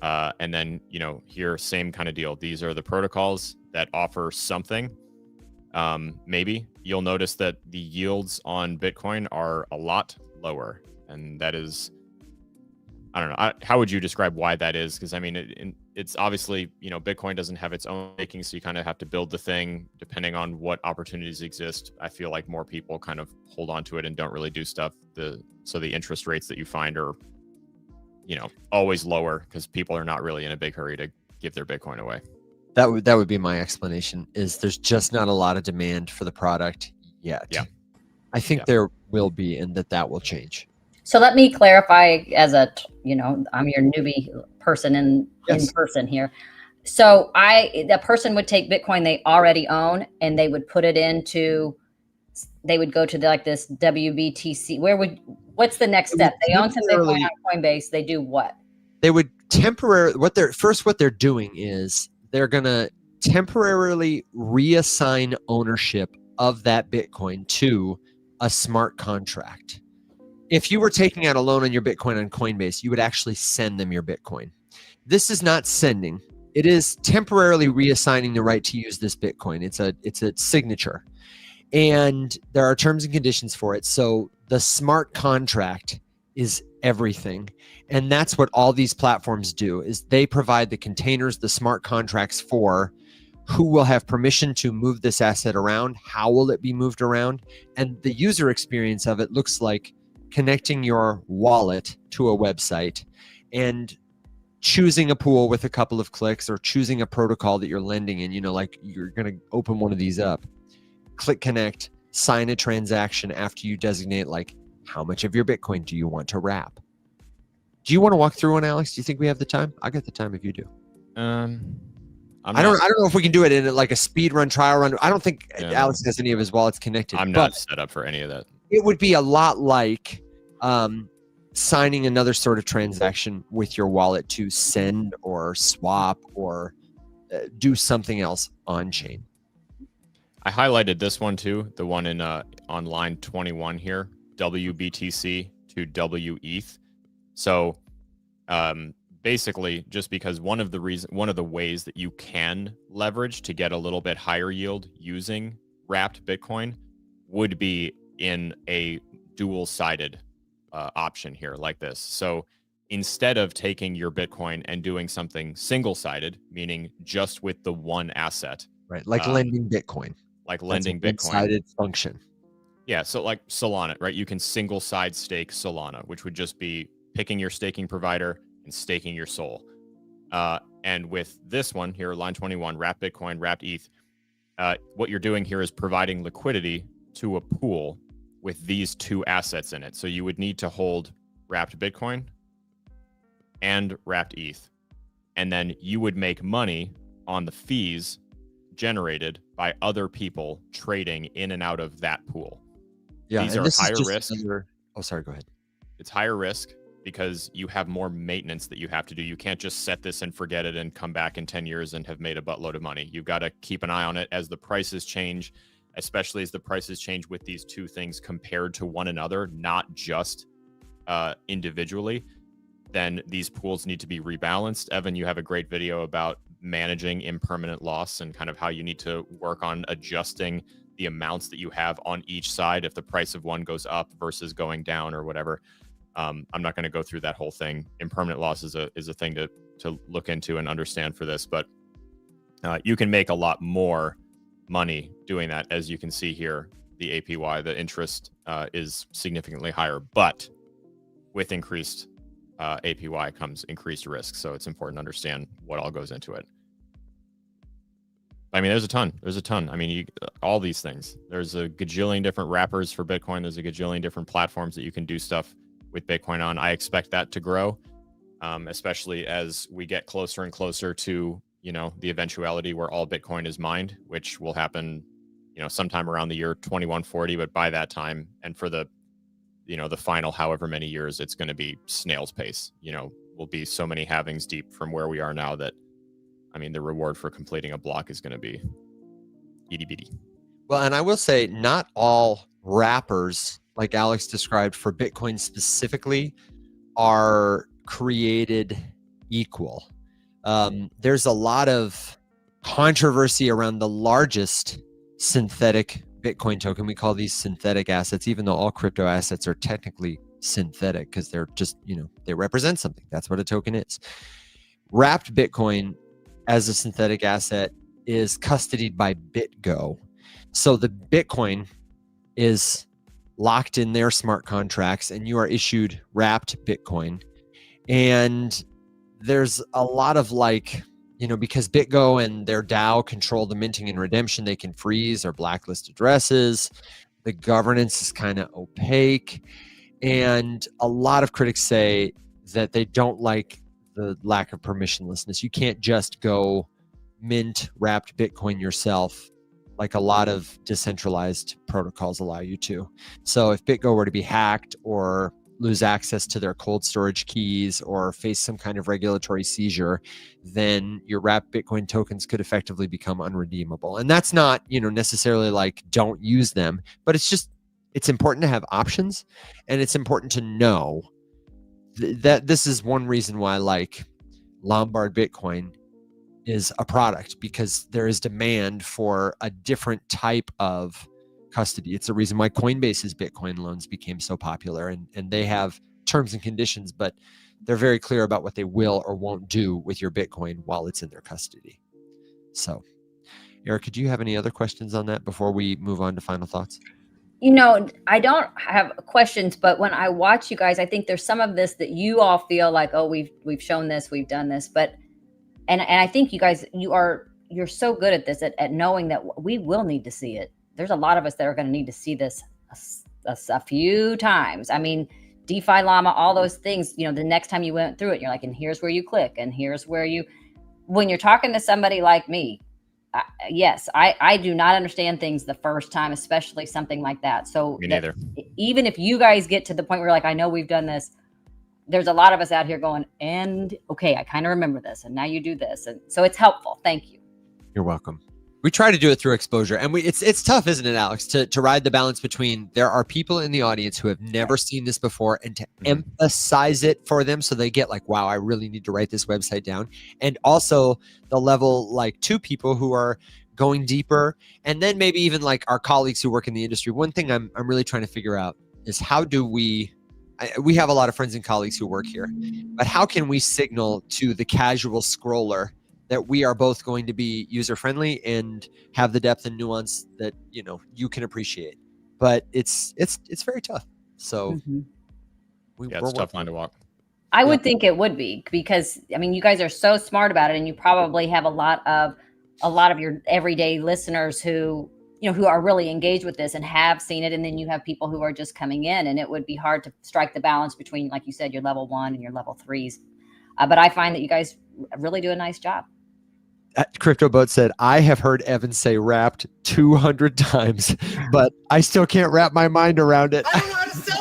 [SPEAKER 4] And then, here, same kind of deal. These are the protocols that offer something. Maybe you'll notice that the yields on Bitcoin are a lot lower. And that is, I don't know. How would you describe why that is? Because I mean, it's obviously, Bitcoin doesn't have its own making, so you kind of have to build the thing depending on what opportunities exist. I feel like more people kind of hold on to it and don't really do stuff. So the interest rates that you find are, always lower because people are not really in a big hurry to give their Bitcoin away.
[SPEAKER 1] That would be my explanation, is there's just not a lot of demand for the product yet.
[SPEAKER 4] Yeah.
[SPEAKER 1] I think there will be, and that will change.
[SPEAKER 3] So let me clarify as I'm your newbie person in person here. So the person would take Bitcoin they already own and they would put it into, they would go to this WBTC. What's the next step? They own some Bitcoin on Coinbase. They do what?
[SPEAKER 1] They would what they're doing is they're going to temporarily reassign ownership of that Bitcoin to a smart contract. If you were taking out a loan on your Bitcoin on Coinbase, you would actually send them your Bitcoin. This is not sending. It is temporarily reassigning the right to use this Bitcoin. It's a signature. And there are terms and conditions for it. So the smart contract is everything. And that's what all these platforms do, is they provide the containers, the smart contracts for who will have permission to move this asset around, how will it be moved around, and the user experience of it looks like connecting your wallet to a website and choosing a pool with a couple of clicks, or choosing a protocol that you're lending in. Like you're going to open one of these up, click connect, sign a transaction after you designate like how much of your Bitcoin do you want to wrap. Do you want to walk through one, Alex? Do you think we have the time? I got the time if you do. I don't know if we can do it in like a speed run, trial run. I don't think Alex has any of his wallets connected.
[SPEAKER 4] I'm not set up for any of that.
[SPEAKER 1] It would be a lot like signing another sort of transaction with your wallet to send or swap or do something else on chain.
[SPEAKER 4] I highlighted this one too, the one in on line 21 here, WBTC to WETH. So basically, just because one of the ways that you can leverage to get a little bit higher yield using wrapped Bitcoin would be in a dual-sided option here like this. So instead of taking your Bitcoin and doing something single-sided, meaning just with the one asset,
[SPEAKER 1] right? Like lending Bitcoin.
[SPEAKER 4] Like lending
[SPEAKER 1] Bitcoin. Sided function.
[SPEAKER 4] Yeah, so like Solana, right? You can single-side stake Solana, which would just be picking your staking provider and staking your SOL. And with this one here, line 21, wrapped Bitcoin, wrapped ETH, what you're doing here is providing liquidity to a pool with these two assets in it. So you would need to hold wrapped Bitcoin and wrapped ETH. And then you would make money on the fees generated by other people trading in and out of that pool.
[SPEAKER 1] Yeah,
[SPEAKER 4] these are higher risk.
[SPEAKER 1] Oh, sorry, go ahead.
[SPEAKER 4] it's higher risk because you have more maintenance that you have to do. You can't just set this and forget it and come back in 10 years and have made a buttload of money. You've got to keep an eye on it as the prices change, especially as the prices change with these two things compared to one another, not just individually. Then these pools need to be rebalanced. Evan, you have a great video about managing impermanent loss and kind of how you need to work on adjusting the amounts that you have on each side if the price of one goes up versus going down or whatever. I'm not going to go through that whole thing. Impermanent loss is a thing to look into and understand for this, but you can make a lot more money doing that. As you can see here, the APY, the interest is significantly higher, but with increased APY comes increased risk. So it's important to understand what all goes into it. I mean, there's a ton. I mean, all these things, there's a gajillion different wrappers for Bitcoin. There's a gajillion different platforms that you can do stuff with Bitcoin on. I expect that to grow, especially as we get closer and closer to, the eventuality where all Bitcoin is mined, which will happen, sometime around the year 2140. But by that time, and for the final however many years, it's going to be snail's pace. We'll be so many halvings deep from where we are now that, I mean, the reward for completing a block is going to be itty bitty.
[SPEAKER 1] Well, and I will say not all wrappers, like Alex described for Bitcoin specifically, are created equal. There's a lot of controversy around the largest synthetic Bitcoin token. We call these synthetic assets, even though all crypto assets are technically synthetic because they're just, they represent something. That's what a token is. Wrapped Bitcoin as a synthetic asset is custodied by BitGo. So the Bitcoin is locked in their smart contracts and you are issued wrapped Bitcoin. And there's a lot of because BitGo and their DAO control the minting and redemption, they can freeze or blacklist addresses. The governance is kind of opaque. And a lot of critics say that they don't like the lack of permissionlessness. You can't just go mint wrapped Bitcoin yourself like a lot of decentralized protocols allow you to. So if BitGo were to be hacked or lose access to their cold storage keys or face some kind of regulatory seizure, then your wrapped Bitcoin tokens could effectively become unredeemable. And that's not, necessarily like don't use them, but it's important to have options, and it's important to know that this is one reason why Lombard Bitcoin is a product, because there is demand for a different type of custody. It's the reason why Coinbase's Bitcoin loans became so popular, and they have terms and conditions, but they're very clear about what they will or won't do with your Bitcoin while it's in their custody. So, Erica, do you have any other questions on that before we move on to final thoughts?
[SPEAKER 3] I don't have questions, but when I watch you guys, I think there's some of this that you all feel like, oh, we've shown this, we've done this, but and I think you guys, you're so good at this, at knowing that we will need to see it. There's a lot of us that are going to need to see this a few times. I mean, DeFi Llama, all those things, the next time you went through it, you're like, and here's where you click, and here's where when you're talking to somebody like me, yes, I do not understand things the first time, especially something like that. So
[SPEAKER 4] me neither.
[SPEAKER 3] Even if you guys get to the point where I know we've done this, there's a lot of us out here going, and okay, I kind of remember this, and now you do this. And so it's helpful. Thank you.
[SPEAKER 1] You're welcome. We try to do it through exposure, and it's tough, isn't it, Alex, to ride the balance between there are people in the audience who have never seen this before, and to emphasize it for them so they get wow, I really need to write this website down, and also the level two people who are going deeper, and then maybe even our colleagues who work in the industry. One thing I'm really trying to figure out is how do we have a lot of friends and colleagues who work here, but how can we signal to the casual scroller that we are both going to be user-friendly and have the depth and nuance that you can appreciate? But it's very tough. So
[SPEAKER 4] it's a tough line to walk.
[SPEAKER 3] I would think it would be, because you guys are so smart about it, and you probably have a lot of your everyday listeners who are really engaged with this and have seen it, and then you have people who are just coming in, and it would be hard to strike the balance between, like you said, your level 1 and your level 3s. But I find that you guys really do a nice job.
[SPEAKER 1] CryptoBoat said, I have heard Evan say wrapped 200 times, but I still can't wrap my mind around it.
[SPEAKER 2] I don't know how to say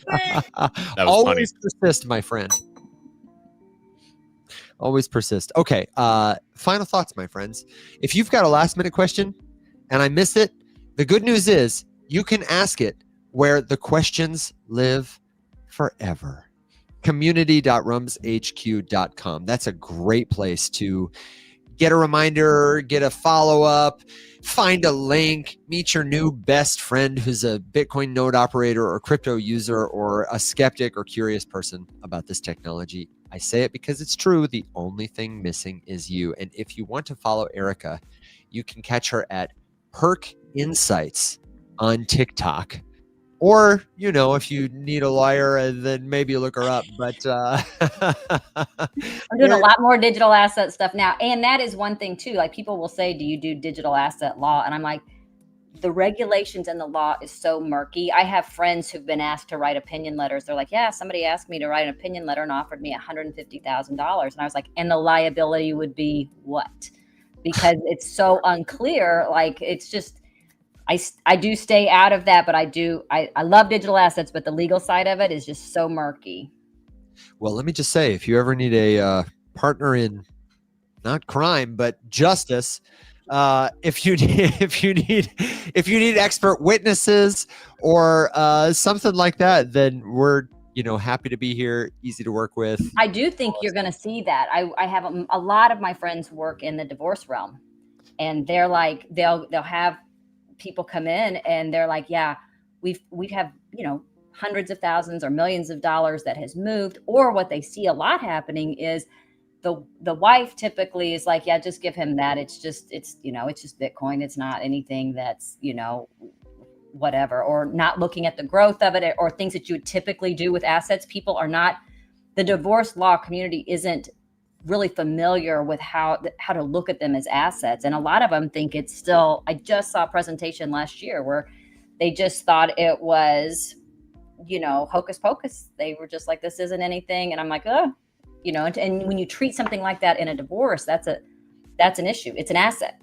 [SPEAKER 4] That was
[SPEAKER 1] Always persist, my friend. Always persist. Okay. Final thoughts, my friends. If you've got a last minute question and I missed it, the good news is you can ask it where the questions live forever. community.rumshq.com. That's a great place to get a reminder, get a follow-up, find a link, meet your new best friend who's a Bitcoin node operator or crypto user or a skeptic or curious person about this technology. I say it because it's true. The only thing missing is you. And if you want to follow Erica, you can catch her at Perk Insights on TikTok. Or, you know, if you need a lawyer, then maybe look her up. But
[SPEAKER 3] I'm doing a lot more digital asset stuff now. And that is one thing too. Like people will say, do you do digital asset law? And I'm like, the regulations and the law is so murky. I have friends who've been asked to write opinion letters. They're like, yeah, somebody asked me to write an opinion letter and offered me $150,000. And I was like, and the liability would be what? Because it's so unclear. Like, it's just, I do stay out of that, but I love digital assets, but the legal side of it is just so murky.
[SPEAKER 1] Well, let me just say, if you ever need a partner in not crime, but justice, if you need expert witnesses or something like that, then we're happy to be here, easy to work with.
[SPEAKER 3] I do think you're going to see that. I have a lot of my friends work in the divorce realm, and they're like they'll have people come in and they're like, yeah, we have hundreds of thousands or millions of dollars that has moved. Or what they see a lot happening is the wife typically is like, yeah, just give him that. It's just Bitcoin. It's not anything that's, whatever, or not looking at the growth of it or things that you would typically do with assets. People are not, the divorce law community isn't really familiar with how to look at them as assets. And a lot of them think it's still, I just saw a presentation last year where they just thought it was, hocus pocus. They were just like, this isn't anything. And I'm like, oh, and when you treat something like that in a divorce, that's an issue. It's an asset.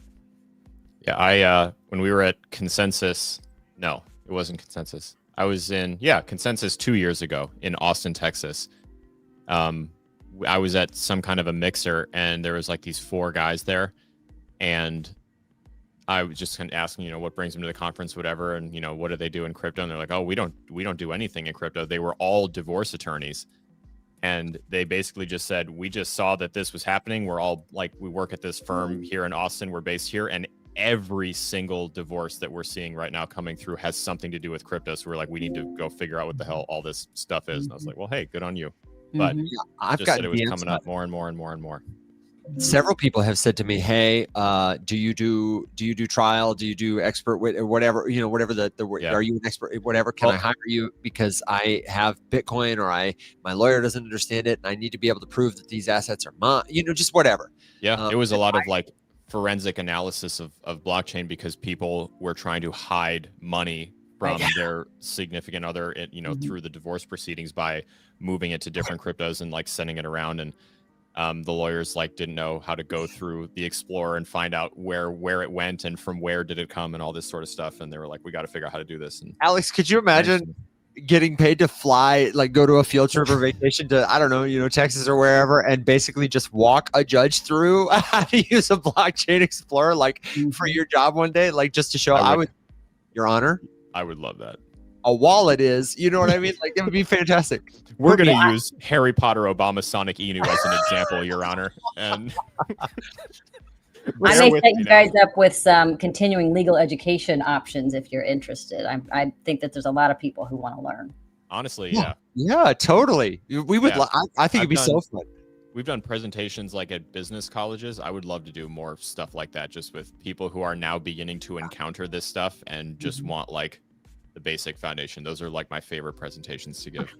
[SPEAKER 4] Yeah. When we were at Consensus, no, it wasn't Consensus. I was in, Consensus 2 years ago in Austin, Texas. I was at some kind of a mixer and there was like these 4 guys there, and I was just kind of asking, what brings them to the conference, whatever. And, what do they do in crypto? And they're like, oh, we don't do anything in crypto. They were all divorce attorneys. And they basically just said, we just saw that this was happening. We're all like, we work at this firm here in Austin. We're based here. And every single divorce that we're seeing right now coming through has something to do with crypto. So we're like, we need to go figure out what the hell all this stuff is. And I was like, well, hey, good on you. But
[SPEAKER 1] I've
[SPEAKER 4] just
[SPEAKER 1] got
[SPEAKER 4] said it was coming up more and more and more and more.
[SPEAKER 1] Several people have said to me, hey, do you do trial? Do you do expert whatever, whatever are you an expert, whatever, can I hire you because I have Bitcoin or my lawyer doesn't understand it and I need to be able to prove that these assets are mine, just whatever.
[SPEAKER 4] Yeah. It was a lot of like forensic analysis of blockchain because people were trying to hide money from their significant other, through the divorce proceedings by moving it to different cryptos and like sending it around. And the lawyers like didn't know how to go through the Explorer and find out where it went and from where did it come and all this sort of stuff. And they were like, we got to figure out how to do this. And
[SPEAKER 1] Alex, could you imagine getting paid to fly, like go to a field trip or vacation to, I don't know, Texas or wherever, and basically just walk a judge through how to use a blockchain explorer, like for your job one day, like just to show I would, Your Honor,
[SPEAKER 4] I would love that.
[SPEAKER 1] A wallet is, you know what I mean? Like it would be fantastic.
[SPEAKER 4] We're going to use Harry Potter Obama Sonic Inu as an example, Your Honor. And
[SPEAKER 3] I may set you guys up with some continuing legal education options if you're interested. I think that there's a lot of people who want to learn.
[SPEAKER 4] Honestly, yeah.
[SPEAKER 1] Yeah, totally. We would. I think it'd be so fun.
[SPEAKER 4] We've done presentations like at business colleges. I would love to do more stuff like that, just with people who are now beginning to encounter this stuff and just want like the basic foundation. Those are like my favorite presentations to give.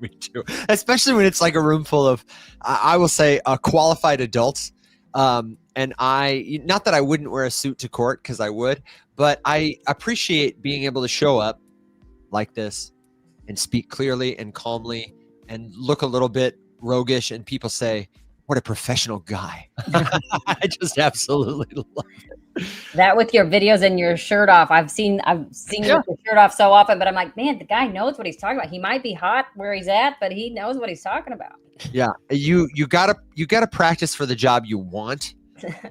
[SPEAKER 1] Me too. Especially when it's like a room full of, I will say, qualified adults. And not that I wouldn't wear a suit to court, because I would, but I appreciate being able to show up like this and speak clearly and calmly and look a little bit roguish, and people say, what a professional guy. I just absolutely love it.
[SPEAKER 3] That with your videos and your shirt off. I've seen you with your shirt off so often, but I'm like, man, the guy knows what he's talking about. He might be hot where he's at, but he knows what he's talking about.
[SPEAKER 1] Yeah, you gotta practice for the job you want,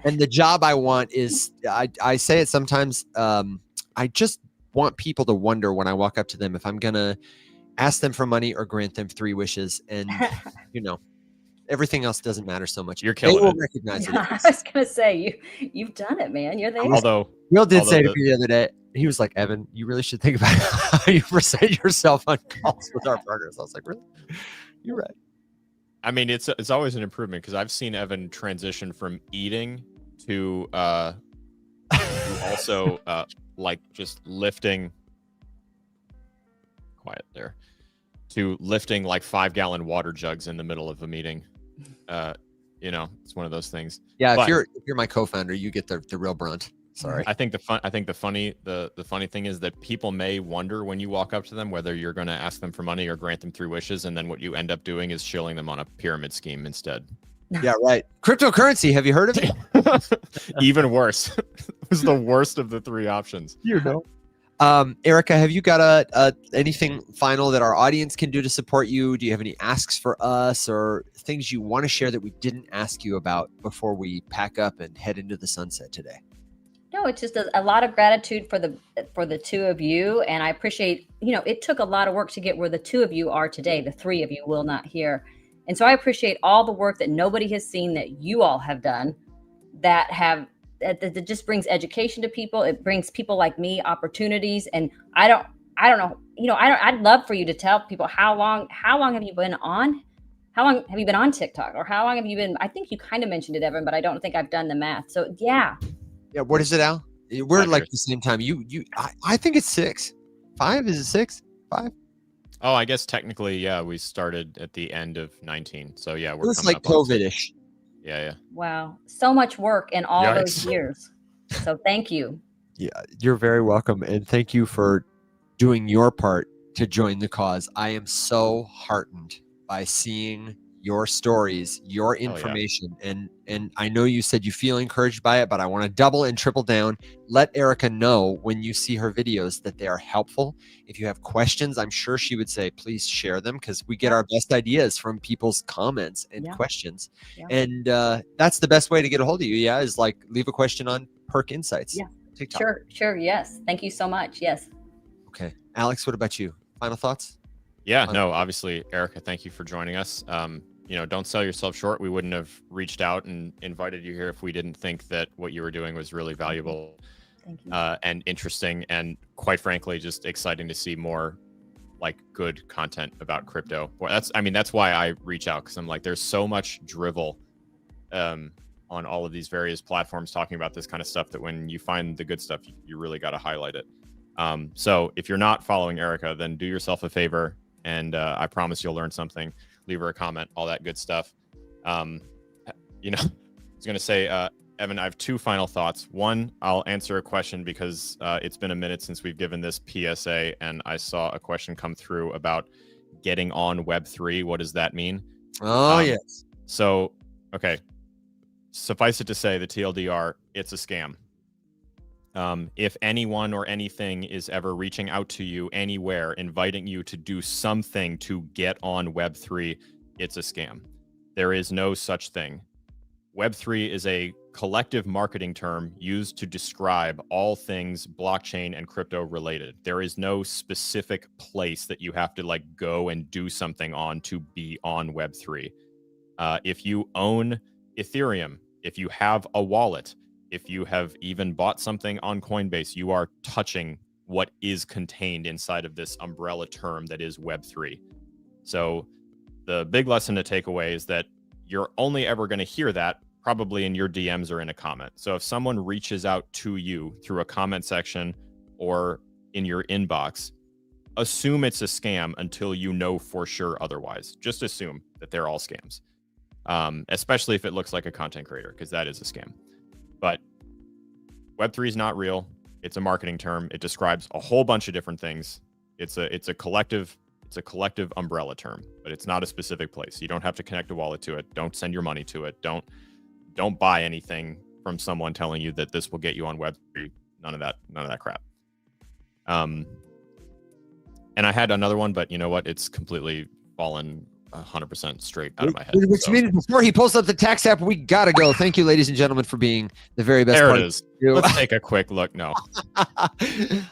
[SPEAKER 1] and the job I want is I say it sometimes. I just want people to wonder when I walk up to them if I'm gonna ask them for money or grant them 3 wishes, and everything else doesn't matter so much.
[SPEAKER 4] You're killing
[SPEAKER 1] will
[SPEAKER 4] it.
[SPEAKER 1] recognize it.
[SPEAKER 3] I was gonna say you've done it, man. You're there.
[SPEAKER 4] Although
[SPEAKER 1] Will did say to me the other day, he was like, Evan, you really should think about how you present yourself on calls with our partners. I was like, really? You're right.
[SPEAKER 4] I mean, it's always an improvement because I've seen Evan transition from eating to also like just lifting. Quiet there. To lifting like 5-gallon water jugs in the middle of a meeting. It's one of those things.
[SPEAKER 1] Yeah,
[SPEAKER 4] but
[SPEAKER 1] if you're my co-founder, you get the real brunt. Sorry.
[SPEAKER 4] I think the funny thing is that people may wonder when you walk up to them whether you're going to ask them for money or grant them 3 wishes, and then what you end up doing is shilling them on a pyramid scheme instead.
[SPEAKER 1] Yeah, right. Cryptocurrency. Have you heard of it?
[SPEAKER 4] Even worse. It was the worst of the 3 options.
[SPEAKER 1] Erica, have you got anything final that our audience can do to support you? Do you have any asks for us or things you want to share that we didn't ask you about before we pack up and head into the sunset today?
[SPEAKER 3] No, it's just a lot of gratitude for the 2 of you, and I appreciate. It took a lot of work to get where the 2 of you are today. The 3 of you will not hear, and so I appreciate all the work that nobody has seen that you all have done. That just brings education to people. It brings people like me opportunities, and I don't know. I'd love for you to tell people how long have you been on? How long have you been on TikTok, or how long have you been? I think you kind of mentioned it, Evan, but I don't think I've done the math. So yeah.
[SPEAKER 1] Yeah, what is it, Al? We're like the same time. I think it's 6. 5? Is it 6? 5?
[SPEAKER 4] Oh, I guess technically, yeah, we started at the end of 19. So yeah, we're
[SPEAKER 1] It's
[SPEAKER 4] coming
[SPEAKER 1] like
[SPEAKER 4] up on 6.
[SPEAKER 1] COVID-ish.
[SPEAKER 4] Yeah.
[SPEAKER 3] Wow, so much work in all those
[SPEAKER 4] Yikes.
[SPEAKER 3] years. So thank you.
[SPEAKER 1] Yeah, you're very welcome, and thank you for doing your part to join the cause. I am so heartened by seeing your stories, your information, and I know you said you feel encouraged by it, but I want to double and triple down. Let Erica know when you see her videos that they are helpful. If you have questions, I'm sure she would say, please share them, because we get our best ideas from people's comments and questions.
[SPEAKER 3] Yeah.
[SPEAKER 1] And that's the best way to get a hold of you. Yeah, is like leave a question on Perk Insights.
[SPEAKER 3] Yeah,
[SPEAKER 1] TikTok.
[SPEAKER 3] Sure. Yes. Thank you so much. Yes.
[SPEAKER 1] Okay. Alex, what about you? Final thoughts?
[SPEAKER 4] Yeah, no, obviously, Erica, thank you for joining us. Don't sell yourself short. We wouldn't have reached out and invited you here if we didn't think that what you were doing was really valuable.
[SPEAKER 3] Thank you.
[SPEAKER 4] And interesting, and quite frankly, just exciting to see more like good content about crypto. Well, that's why I reach out, because I'm like, there's so much drivel on all of these various platforms talking about this kind of stuff that when you find the good stuff, you really got to highlight it. So if you're not following Erica, then do yourself a favor, and I promise you'll learn something. Leave her a comment, all that good stuff. I was going to say, Evan, I have 2 final thoughts. One, I'll answer a question because it's been a minute since we've given this PSA, and I saw a question come through about getting on Web3. What does that mean?
[SPEAKER 1] Oh, yes.
[SPEAKER 4] So, okay. Suffice it to say, the TLDR, it's a scam. If anyone or anything is ever reaching out to you anywhere, inviting you to do something to get on Web3, it's a scam. There is no such thing. Web3 is a collective marketing term used to describe all things blockchain and crypto related. There is no specific place that you have to go and do something on to be on Web3. If you own Ethereum, if you have a wallet, if you have even bought something on Coinbase, you are touching what is contained inside of this umbrella term that is Web3. So the big lesson to take away is that you're only ever going to hear that probably in your DMs or in a comment. So if someone reaches out to you through a comment section or in your inbox, assume it's a scam until you know for sure otherwise. Just assume that they're all scams, especially if it looks like a content creator, because that is a scam. But Web3 is not real. It's a marketing term. It describes a whole bunch of different things. It's a collective umbrella term, but it's not a specific place. You don't have to connect a wallet to it. Don't send your money to it. Don't buy anything from someone telling you that this will get you on Web3. None of that crap. And I had another one, but you know what? It's completely fallen 100% straight out of my head.
[SPEAKER 1] Which means before he pulls up the tax app, we gotta go. Thank you, ladies and gentlemen, for being the very best.
[SPEAKER 4] There
[SPEAKER 1] part
[SPEAKER 4] it is. Let's take a quick look. No.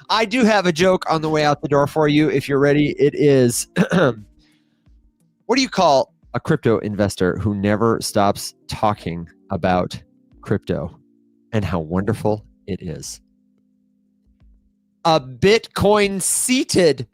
[SPEAKER 1] I do have a joke on the way out the door for you if you're ready. It is, what do you call a crypto investor who never stops talking about crypto and how wonderful it is? A Bitcoin seated.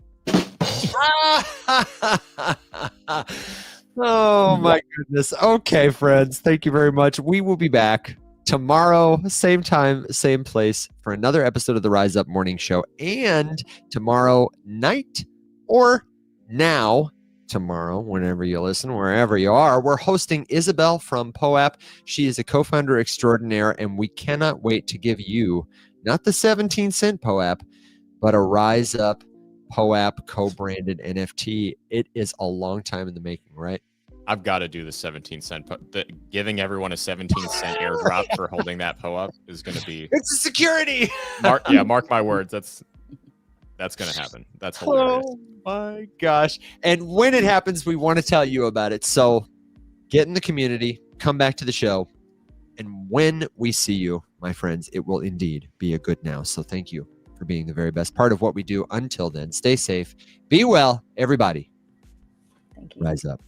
[SPEAKER 1] Oh my goodness. Okay, friends. Thank you very much. We will be back tomorrow, same time, same place, for another episode of the Rise Up Morning Show. And tomorrow night, or now, tomorrow, whenever you listen, wherever you are, we're hosting Isabel from POAP. She is a co-founder extraordinaire, and we cannot wait to give you not the 17-cent POAP, but a Rise Up POAP co-branded NFT. It is a long time in the making, right?
[SPEAKER 4] I've got to do the 17-cent. Giving everyone a 17-cent airdrop for holding that POAP is going to be.
[SPEAKER 1] It's a security.
[SPEAKER 4] Mark my words. That's going to happen. That's hilarious.
[SPEAKER 1] Oh my gosh! And when it happens, we want to tell you about it. So get in the community, come back to the show, and when we see you, my friends, it will indeed be a good now. So thank you for being the very best part of what we do. Until then, stay safe, be well, everybody.
[SPEAKER 3] Thank you.
[SPEAKER 1] Rise up.